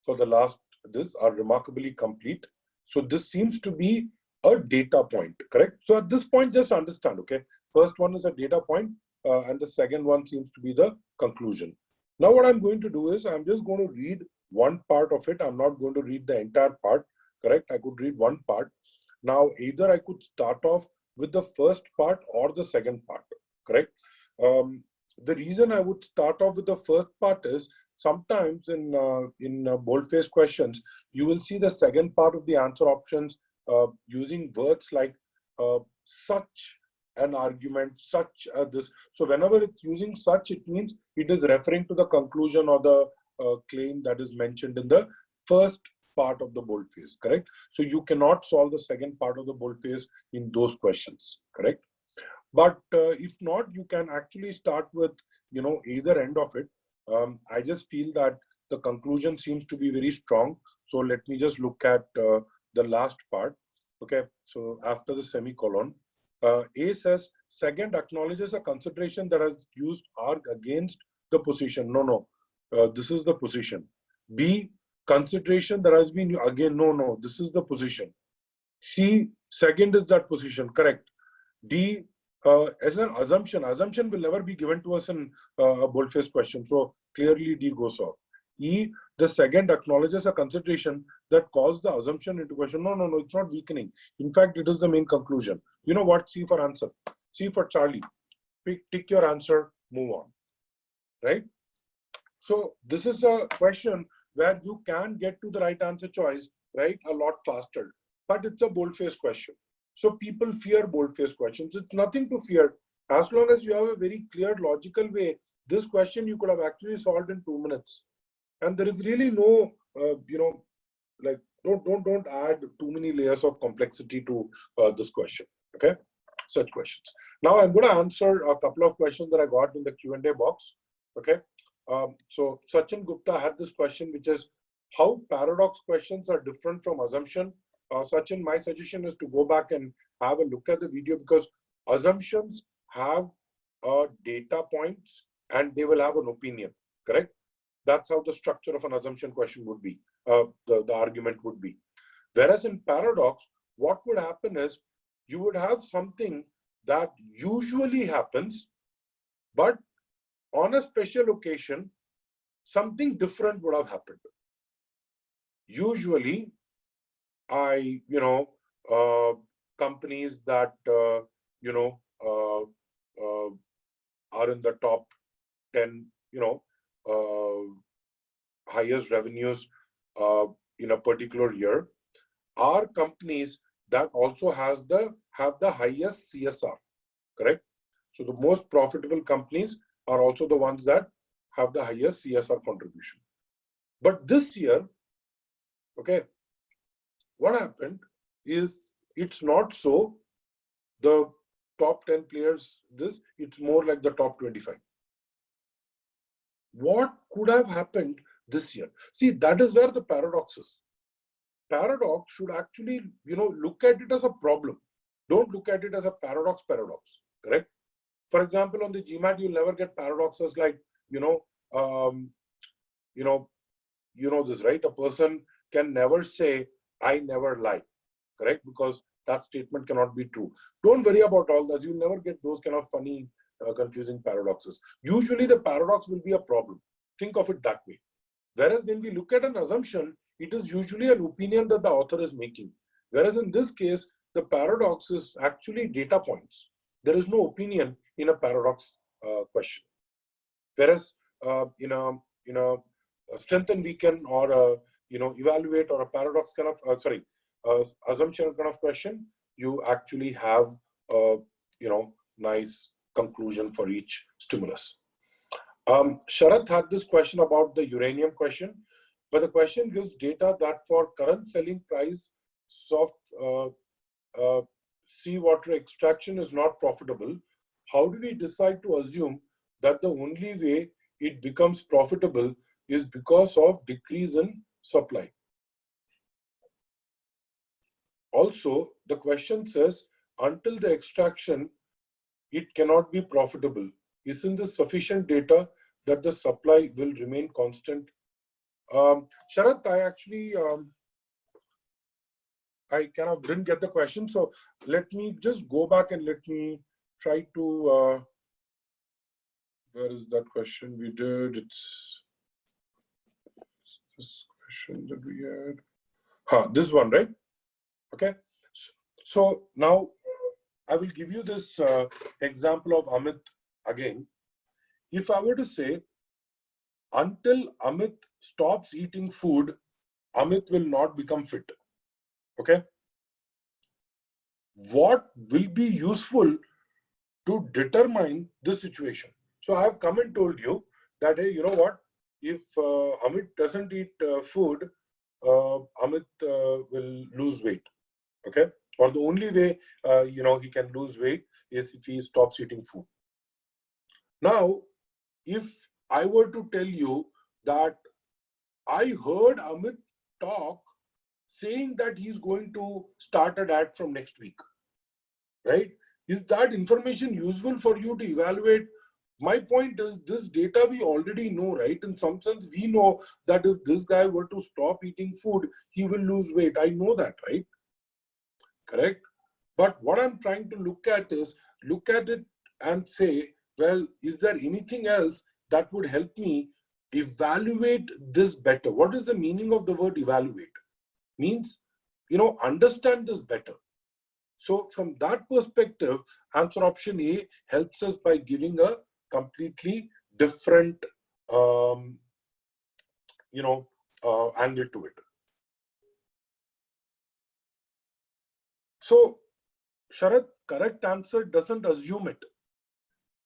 for the last, this are remarkably complete. So this seems to be a data point, correct? So at this point, just understand, okay? First one is a data point, and the second one seems to be the conclusion. Now what I'm going to do is I'm just going to read one part of it. I'm not going to read the entire part, correct? I could read one part. Now, either I could start off with the first part or the second part, correct? The reason I would start off with the first part is sometimes in boldface questions, you will see the second part of the answer options using words like such an argument, such this. So whenever it's using such, it means it is referring to the conclusion or the claim that is mentioned in the first part of the boldface, correct? So you cannot solve the second part of the boldface in those questions, correct? But if not, you can actually start with, either end of it. I just feel that the conclusion seems to be very strong. So let me just look at the last part. Okay, so after the semicolon, A says, second acknowledges a consideration that has used arg against the position. No, this is the position. B, consideration that has been, again, no, this is the position. C, second is that position, correct. D, As an assumption will never be given to us in a boldface question. So clearly D goes off. E, the second acknowledges a consideration that calls the assumption into question. No, it's not weakening. In fact, it is the main conclusion. You know what? C for answer. C for Charlie. Tick your answer, move on. Right? So this is a question where you can get to the right answer choice, right, a lot faster. But it's a boldface question. So people fear boldface questions. It's nothing to fear. As long as you have a very clear, logical way, this question you could have actually solved in 2 minutes. And there is really no, like don't add too many layers of complexity to this question. Okay, such questions. Now I'm going to answer a couple of questions that I got in the Q&A box. Okay. So Sachin Gupta had this question, which is how paradox questions are different from assumption. Sachin, my suggestion is to go back and have a look at the video, because assumptions have data points and they will have an opinion, correct? That's how the structure of an assumption question would be, the argument would be. Whereas in paradox, what would happen is you would have something that usually happens, but on a special occasion, something different would have happened. Usually, companies that, are in the top 10, highest revenues in a particular year are companies that also have the highest CSR, correct? So the most profitable companies are also the ones that have the highest CSR contribution. But this year, okay, what happened is it's not so. The top 10 players, it's more like the top 25. What could have happened this year? See, that is where the paradox is. Paradox should actually, look at it as a problem. Don't look at it as a paradox, correct? For example, on the GMAT, you'll never get paradoxes like, this, right? A person can never say, I never lie, correct? Because that statement cannot be true. Don't worry about all that. You'll never get those kind of funny, confusing paradoxes. Usually the paradox will be a problem. Think of it that way. Whereas when we look at an assumption, it is usually an opinion that the author is making. Whereas in this case, the paradox is actually data points. There is no opinion in a paradox question. Whereas in a strength and weaken or a, evaluate or a paradox kind of, assumption kind of question, you actually have a, nice conclusion for each stimulus. Sharath had this question about the uranium question, but the question gives data that for current selling price of seawater extraction is not profitable. How do we decide to assume that the only way it becomes profitable is because of decrease in supply? Also, the question says, until the extraction, it cannot be profitable. Isn't this sufficient data that the supply will remain constant? Sharath, I actually, I kind of didn't get the question. So let me just go back and let me try to, where is that question we did? It's this question that we had. This one, right? Okay. So now I will give you this example of Amit again. If I were to say, until Amit stops eating food, Amit will not become fit. Okay. What will be useful to determine this situation? So I have come and told you that, hey, you know what? If Amit doesn't eat food, Amit will lose weight. Okay. Or the only way, he can lose weight is if he stops eating food. Now, if I were to tell you that I heard Amit talk saying that he's going to start a diet from next week, right? Is that information useful for you to evaluate? My point is, this data we already know, right? In some sense, we know that if this guy were to stop eating food, he will lose weight. I know that, right? Correct? But what I'm trying to look at is look at it and say, well, is there anything else that would help me evaluate this better? What is the meaning of the word evaluate? Means, understand this better. So from that perspective, answer option A helps us by giving a completely different, angle to it. So, Sharat, correct answer doesn't assume it.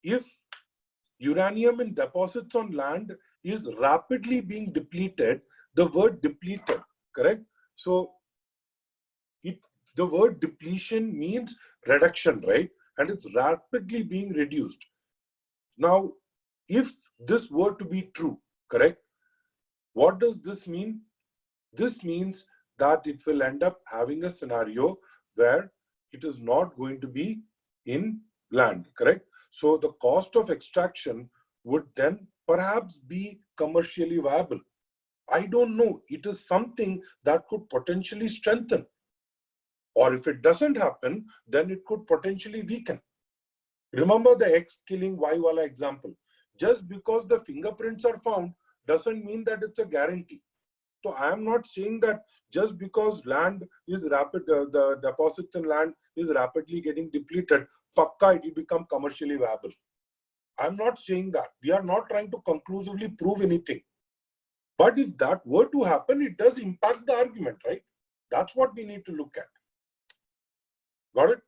If uranium in deposits on land is rapidly being depleted, the word depleted, correct? So, the word depletion means reduction, right? And it's rapidly being reduced. Now, if this were to be true, correct? What does this mean? This means that it will end up having a scenario where it is not going to be in land, correct? So the cost of extraction would then perhaps be commercially viable. I don't know. It is something that could potentially strengthen. Or if it doesn't happen, then it could potentially weaken. Remember the X killing Y wala example. Just because the fingerprints are found doesn't mean that it's a guarantee. So I am not saying that just because land is the deposits in land is rapidly getting depleted, pakka it will become commercially viable. I'm not saying that. We are not trying to conclusively prove anything. But if that were to happen, it does impact the argument, right? That's what we need to look at. Got it?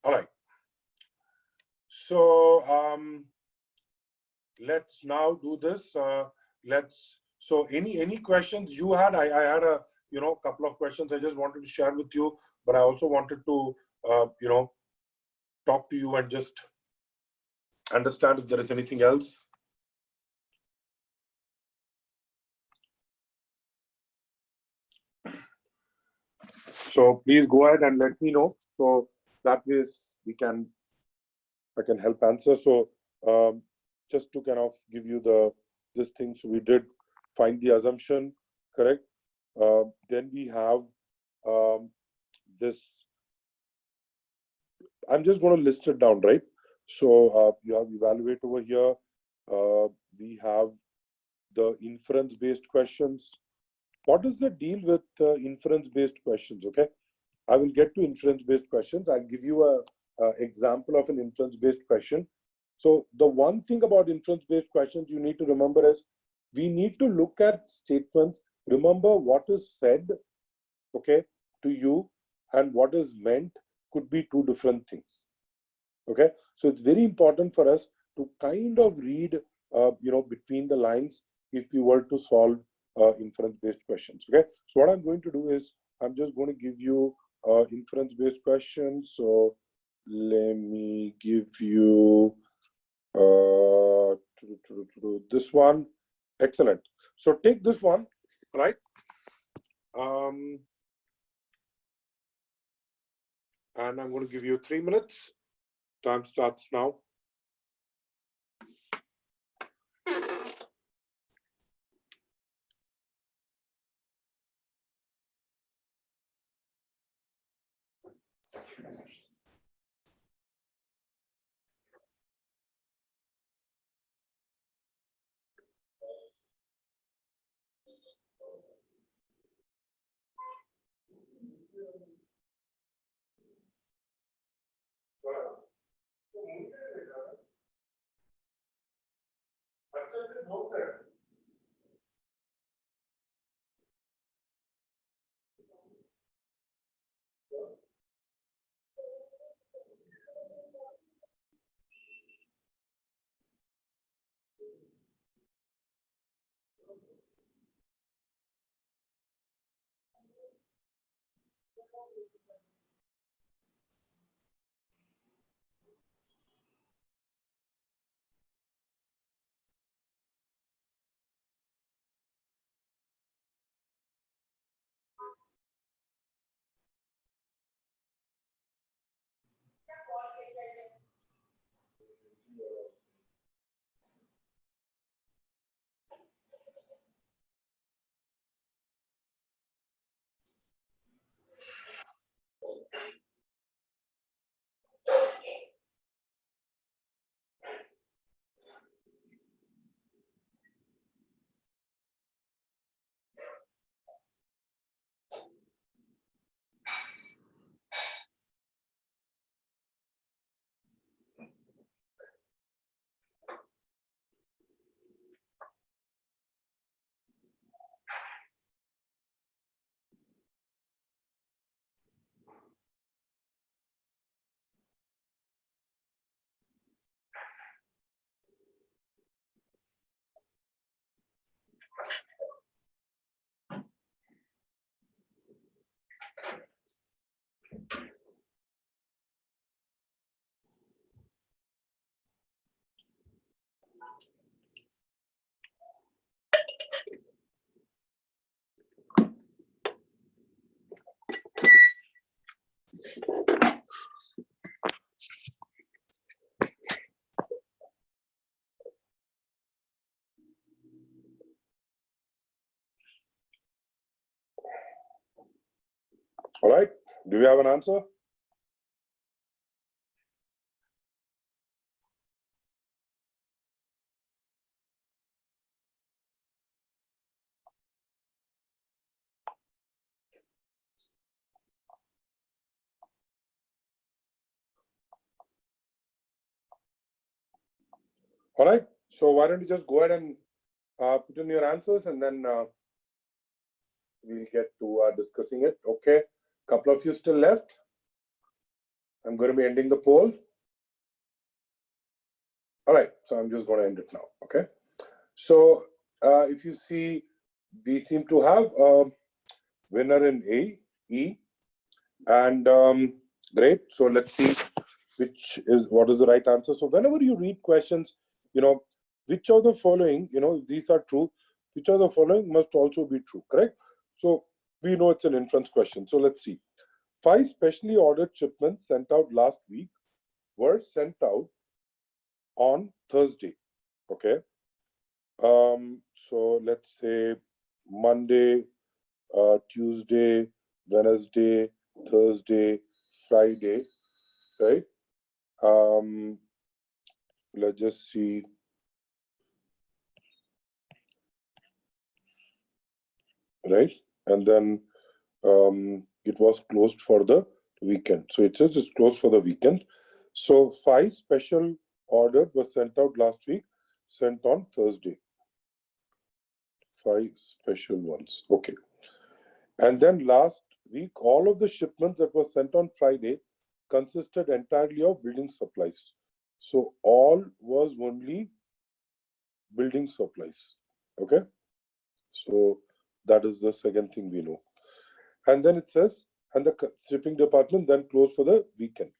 All right. So let's now do this. So any questions you had? I had a couple of questions I just wanted to share with you, but I also wanted to talk to you and just understand if there is anything else. So please go ahead and let me know. So that way I can help answer. So just to kind of give you this thing. So we did find the assumption, correct? Then we have this. I'm just going to list it down, right? So you have evaluate over here. We have the inference-based questions. What is the deal with inference-based questions? Okay, I will get to inference-based questions. I'll give you a example of an inference-based question. So the one thing about inference-based questions you need to remember is we need to look at statements. Remember what is said, okay, to you and what is meant could be two different things. Okay, so it's very important for us to kind of read, between the lines if we were to solve inference-based questions. Okay, so what I'm going to do is I'm just going to give you inference-based questions. So let me give you this one. Excellent. So take this one, right? And I'm going to give you 3 minutes. Time starts now. All right. Do we have an answer? All right. So why don't you just go ahead and put in your answers, and then we'll get to discussing it. Okay. Couple of you still left. I'm going to be ending the poll. All right. So I'm just going to end it now. Okay. So if you see, we seem to have a winner in A, E, and great. So let's see what is the right answer. So whenever you read questions, which of the following, if these are true, which of the following must also be true, correct? So we know it's an inference question. So let's see. 5 specially ordered shipments sent out last week were sent out on Thursday. Okay. So let's say Monday, Tuesday, Wednesday, Thursday, Friday, right? Let's just see. Right? And then it was closed for the weekend. So it says it's closed for the weekend. So 5 special orders were sent out last week, sent on Thursday. 5 special ones. Okay. And then last week, all of the shipments that were sent on Friday consisted entirely of building supplies. So all was only building supplies. Okay. So that is the second thing we know. And then it says, and the shipping department then closed for the weekend.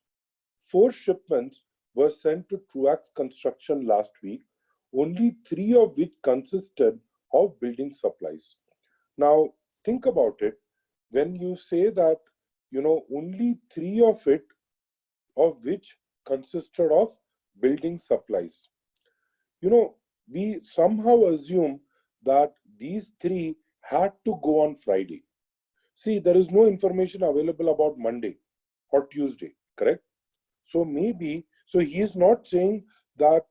4 shipments were sent to Truax Construction last week, only 3 of which consisted of building supplies. Now, think about it. When you say that, only 3 of which consisted of building supplies, we somehow assume that these 3 had to go on Friday. See, there is no information available about Monday or Tuesday, correct? So maybe, so he is not saying that,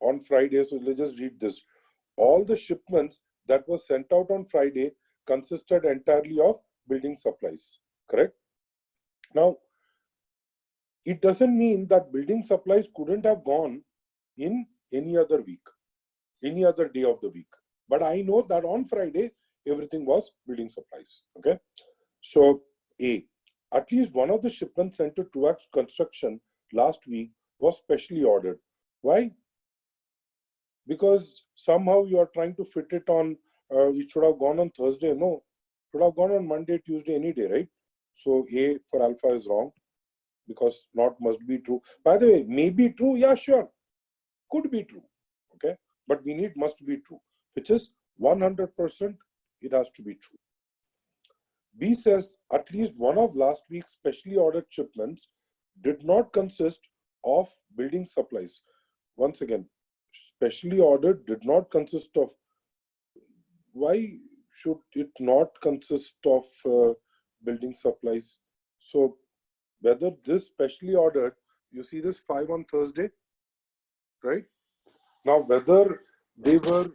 on Friday, so let's just read this. All the shipments that were sent out on Friday consisted entirely of building supplies, correct? Now, it doesn't mean that building supplies couldn't have gone in any other week, any other day of the week. But I know that on Friday, everything was building supplies. Okay. So A, at least one of the shipments sent to Truax Construction last week was specially ordered. Why? Because somehow you are trying to fit it on, it should have gone on Thursday. No, it should have gone on Monday, Tuesday, any day, right? So A for alpha is wrong, because not must be true. By the way, may be true. Yeah, sure. Could be true. Okay. But we need must be true, which is 100%, it has to be true. B says at least one of last week's specially ordered shipments did not consist of building supplies. Once again, specially ordered did not consist of. Why should it not consist of building supplies? So whether this specially ordered, you see this 5 on Thursday, right? Now, whether they were,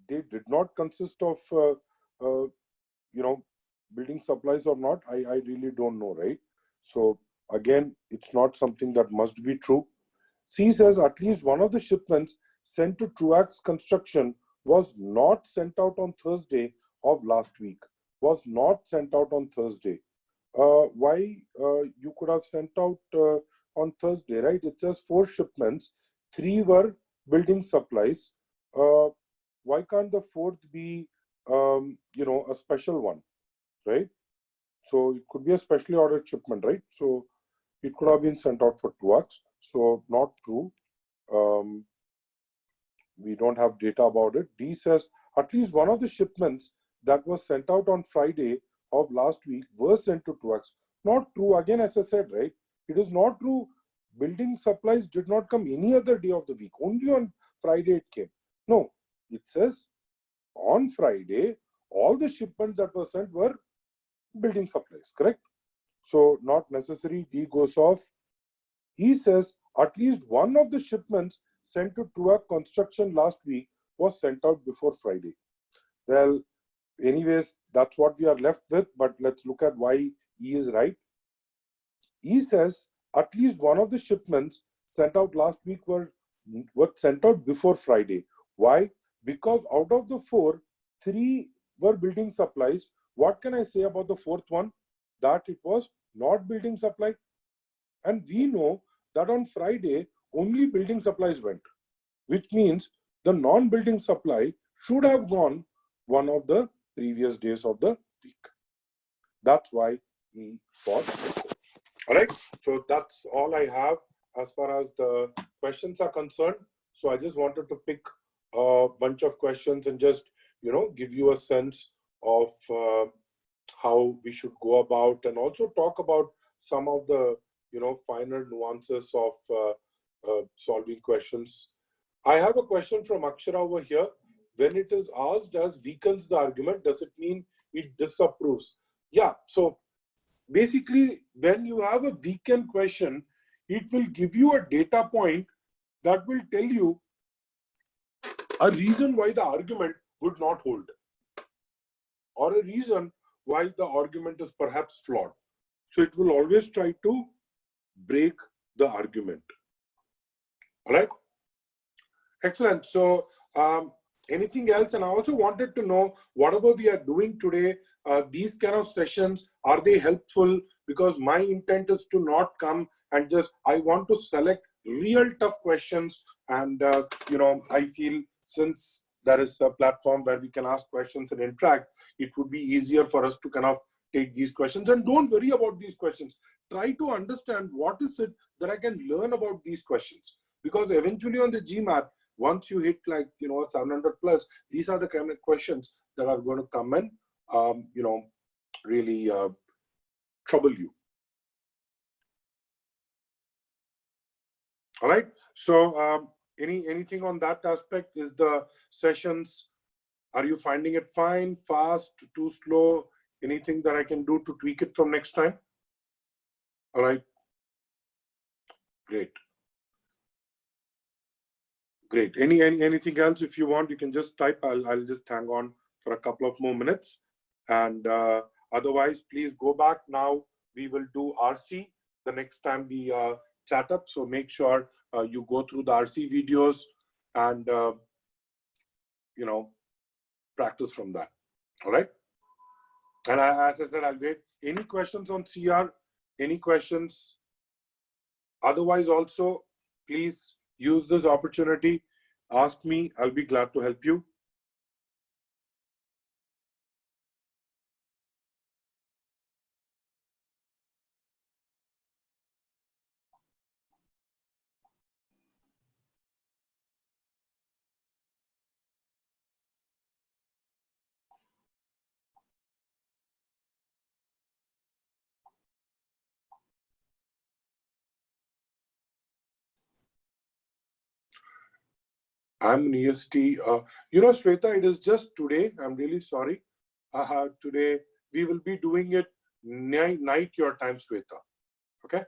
they did not consist of, building supplies or not, I really don't know, right? So again, it's not something that must be true. C says at least one of the shipments sent to Truax Construction was not sent out on Thursday of last week. Was not sent out on Thursday. Why you could have sent out on Thursday, right? It says 4 shipments, 3 were building supplies. Why can't the 4th be, a special one, right? So it could be a specially ordered shipment, right? So it could have been sent out for Truax. So not true. We don't have data about it. D says at least one of the shipments that was sent out on Friday of last week was sent to Truax. Not true. Again, as I said, right? It is not true. Building supplies did not come any other day of the week. Only on Friday it came. No, it says on Friday, all the shipments that were sent were building supplies, correct? So not necessary, D goes off. He says at least one of the shipments sent to Truax Construction last week was sent out before Friday. Well, anyways, that's what we are left with, but let's look at why he is right. He says at least one of the shipments sent out last week were sent out before Friday. Why? Because out of the 4, 3 were building supplies. What can I say about the 4th one? That it was not building supply. And we know that on Friday, only building supplies went, which means the non-building supply should have gone one of the previous days of the week. That's why he bought. All right, so that's all I have as far as the questions are concerned. So I just wanted to pick a bunch of questions and just, give you a sense of how we should go about, and also talk about some of the, finer nuances of solving questions. I have a question from Akshara over here. When it is asked as weakens the argument, does it mean it disapproves? Yeah, so basically, when you have a weakened question, it will give you a data point that will tell you a reason why the argument would not hold, or a reason why the argument is perhaps flawed. So it will always try to break the argument. All right. Excellent. So anything else? And I also wanted to know, whatever we are doing today, these kind of sessions, are they helpful? Because my intent is to not come and just, I want to select real tough questions. And, I feel since there is a platform where we can ask questions and interact, it would be easier for us to kind of take these questions. And don't worry about these questions. Try to understand what is it that I can learn about these questions. Because eventually on the GMAT, once you hit 700 plus, these are the kind of questions that are going to come and, really trouble you. All right. So anything on that aspect? Is the sessions, are you finding it fine, fast, too slow? Anything that I can do to tweak it from next time? All right. Great. Great. Anything else? If you want, you can just type. I'll just hang on for a couple of more minutes. And otherwise, please go back now. We will do RC the next time we chat up. So make sure you go through the RC videos and, practice from that. All right. And as I said, I'll wait. Any questions on CR? Any questions? Otherwise, also, please use this opportunity. Ask me. I'll be glad to help you. I'm an EST. Shweta, it is just today. I'm really sorry. Today, we will be doing it night your time, Shweta. Okay.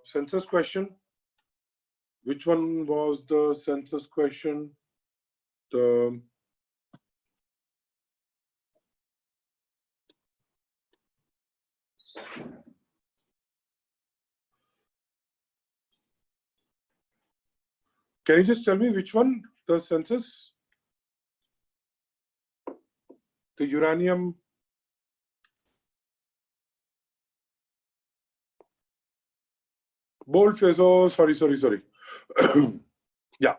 Census question. Which one was the census question? The Can you just tell me which one? The census? The uranium? Boldface. Oh, sorry. Yeah.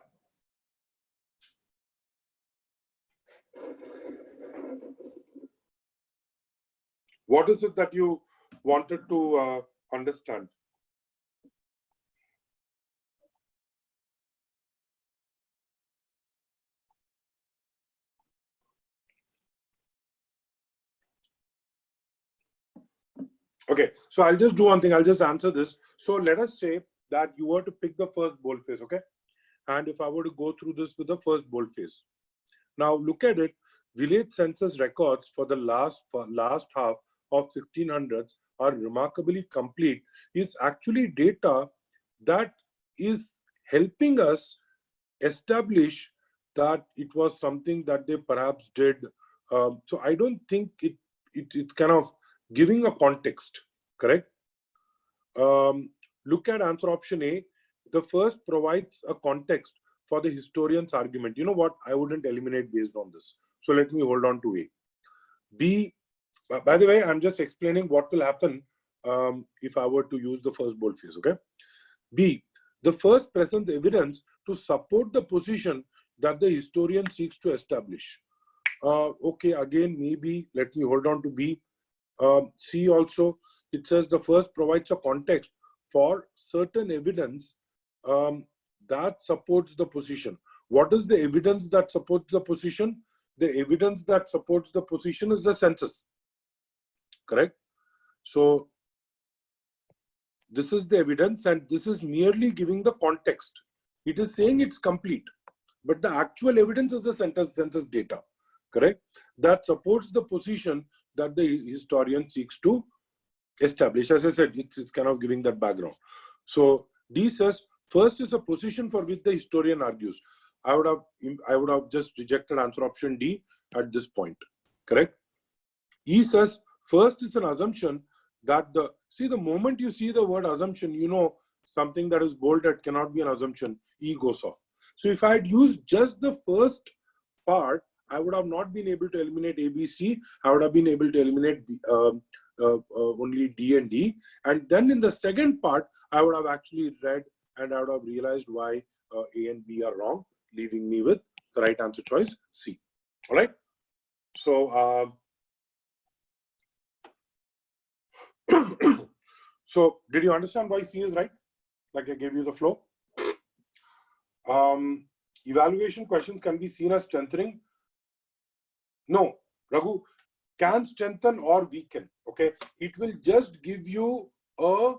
What is it that you wanted to understand? Okay, so I'll just do one thing. I'll just answer this. So let us say that you were to pick the first boldface, okay? And if I were to go through this with the first boldface, Now look at it. Village census records for the last half of 1600s are remarkably complete. Is actually data that is helping us establish that it was something that they perhaps did. So I don't think it's kind of giving a context, correct? Look at answer option A. The first provides a context for the historian's argument. You know what? I wouldn't eliminate based on this. So let me hold on to A. B, by the way, I'm just explaining what will happen if I were to use the first boldface, okay? B, the first presents evidence to support the position that the historian seeks to establish. Okay, again, maybe, let me hold on to B. C also, it says the first provides a context for certain evidence that supports the position. What is the evidence that supports the position? The evidence that supports the position is the census, correct? So this is the evidence, and this is merely giving the context. It is saying it's complete, but the actual evidence is the census data, correct? That supports the position that the historian seeks to establish. As I said, it's kind of giving that background. So D says, first is a position for which the historian argues. I would have just rejected answer option D at this point, correct? E says, first is an assumption that the moment you see the word assumption, you know something that is bolded cannot be an assumption. E goes off. So if I had used just the first part, I would have not been able to eliminate A, B, C. I would have been able to eliminate only D and D. And then in the second part, I would have actually read and I would have realized why A and B are wrong, leaving me with the right answer choice, C. All right. So, so did you understand why C is right? Like I gave you the flow. Evaluation questions can be seen as strengthening. No, Raghu, can strengthen or weaken. Okay, it will just give you a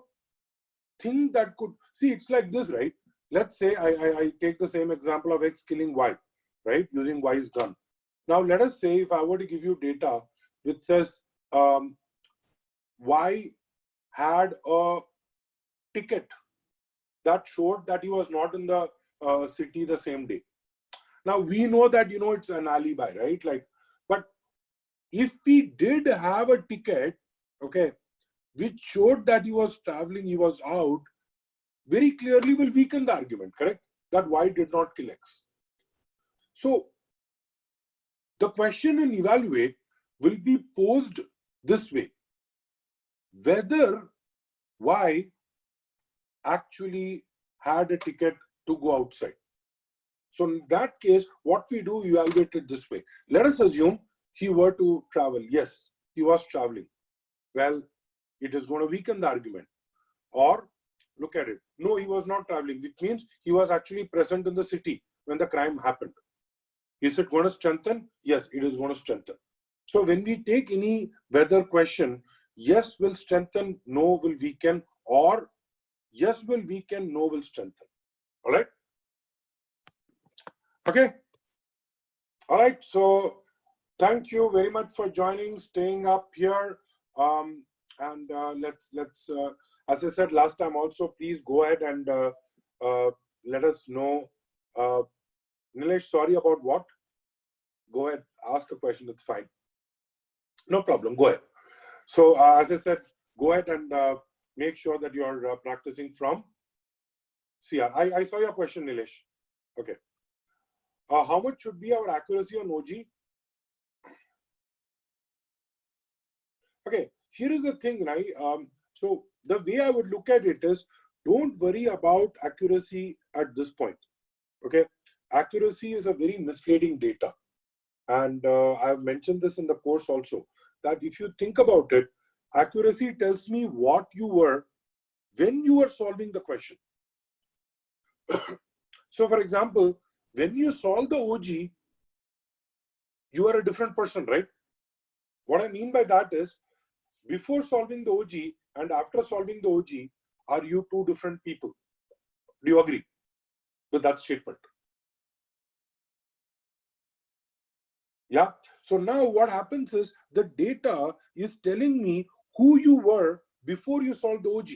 thing that could see. It's like this, right? Let's say I take the same example of X killing Y, right? Using Y is done. Now let us say if I were to give you data which says Y had a ticket that showed that he was not in the city the same day. Now we know that it's an alibi, right? Like, but if we did have a ticket, okay, which showed that he was traveling, he was out, very clearly will weaken the argument, correct? That Y did not kill X. So the question in evaluate will be posed this way: whether Y actually had a ticket to go outside. So in that case, what we do, evaluate it this way. Let us assume he were to travel. Yes, he was traveling. Well, it is going to weaken the argument. Or look at it. No, he was not traveling, which means he was actually present in the city when the crime happened. Is it going to strengthen? Yes, it is going to strengthen. So when we take any whether question, yes will strengthen, no will weaken, or yes will weaken, no will strengthen. All right. Okay. All right. So thank you very much for joining, staying up here. And let's as I said last time also, please go ahead and let us know. Nilesh, sorry about what? Go ahead, ask a question, it's fine. No problem, go ahead. So as I said, go ahead and make sure that you're practicing from CR. I saw your question, Nilesh. Okay. How much should be our accuracy on OG? Okay, here is the thing, right? So the way I would look at it is, don't worry about accuracy at this point. Okay, accuracy is a very misleading data. And I've mentioned this in the course also, that if you think about it, accuracy tells me what you were when you were solving the question. So for example, when you solve the OG, you are a different person, right? What I mean by that is, before solving the OG and after solving the OG, are you two different people? Do you agree with that statement? Yeah. So now what happens is the data is telling me who you were before you solved the OG,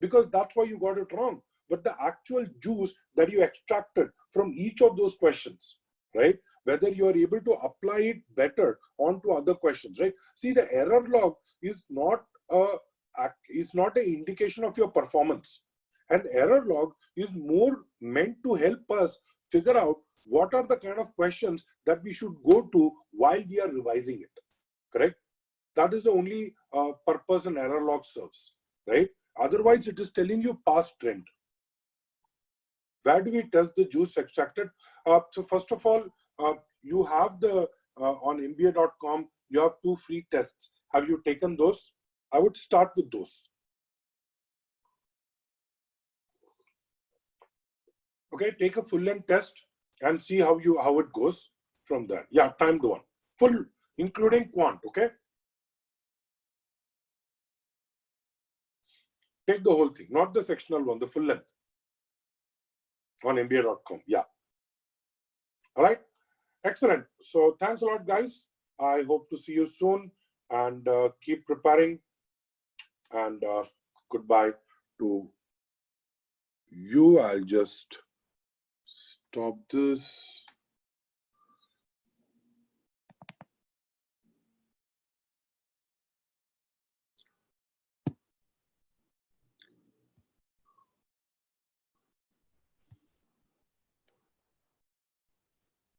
because that's why you got it wrong. But the actual juice that you extracted from each of those questions, right? Whether you are able to apply it better onto other questions, right? See, the error log is not an indication of your performance. An error log is more meant to help us figure out what are the kind of questions that we should go to while we are revising it, correct? That is the only purpose an error log serves, right? Otherwise, it is telling you past trend. Where do we test the juice extracted? So first of all, you have the on MBA.com, you have 2 free tests. Have you taken those? I would start with those. Okay, take a full length test and see how it goes from there. Yeah, timed one, full, including quant. Okay, take the whole thing, not the sectional one, the full length on MBA.com. Yeah. All right. Excellent. So thanks a lot, guys. I hope to see you soon, and keep preparing. And goodbye to you. I'll just stop this.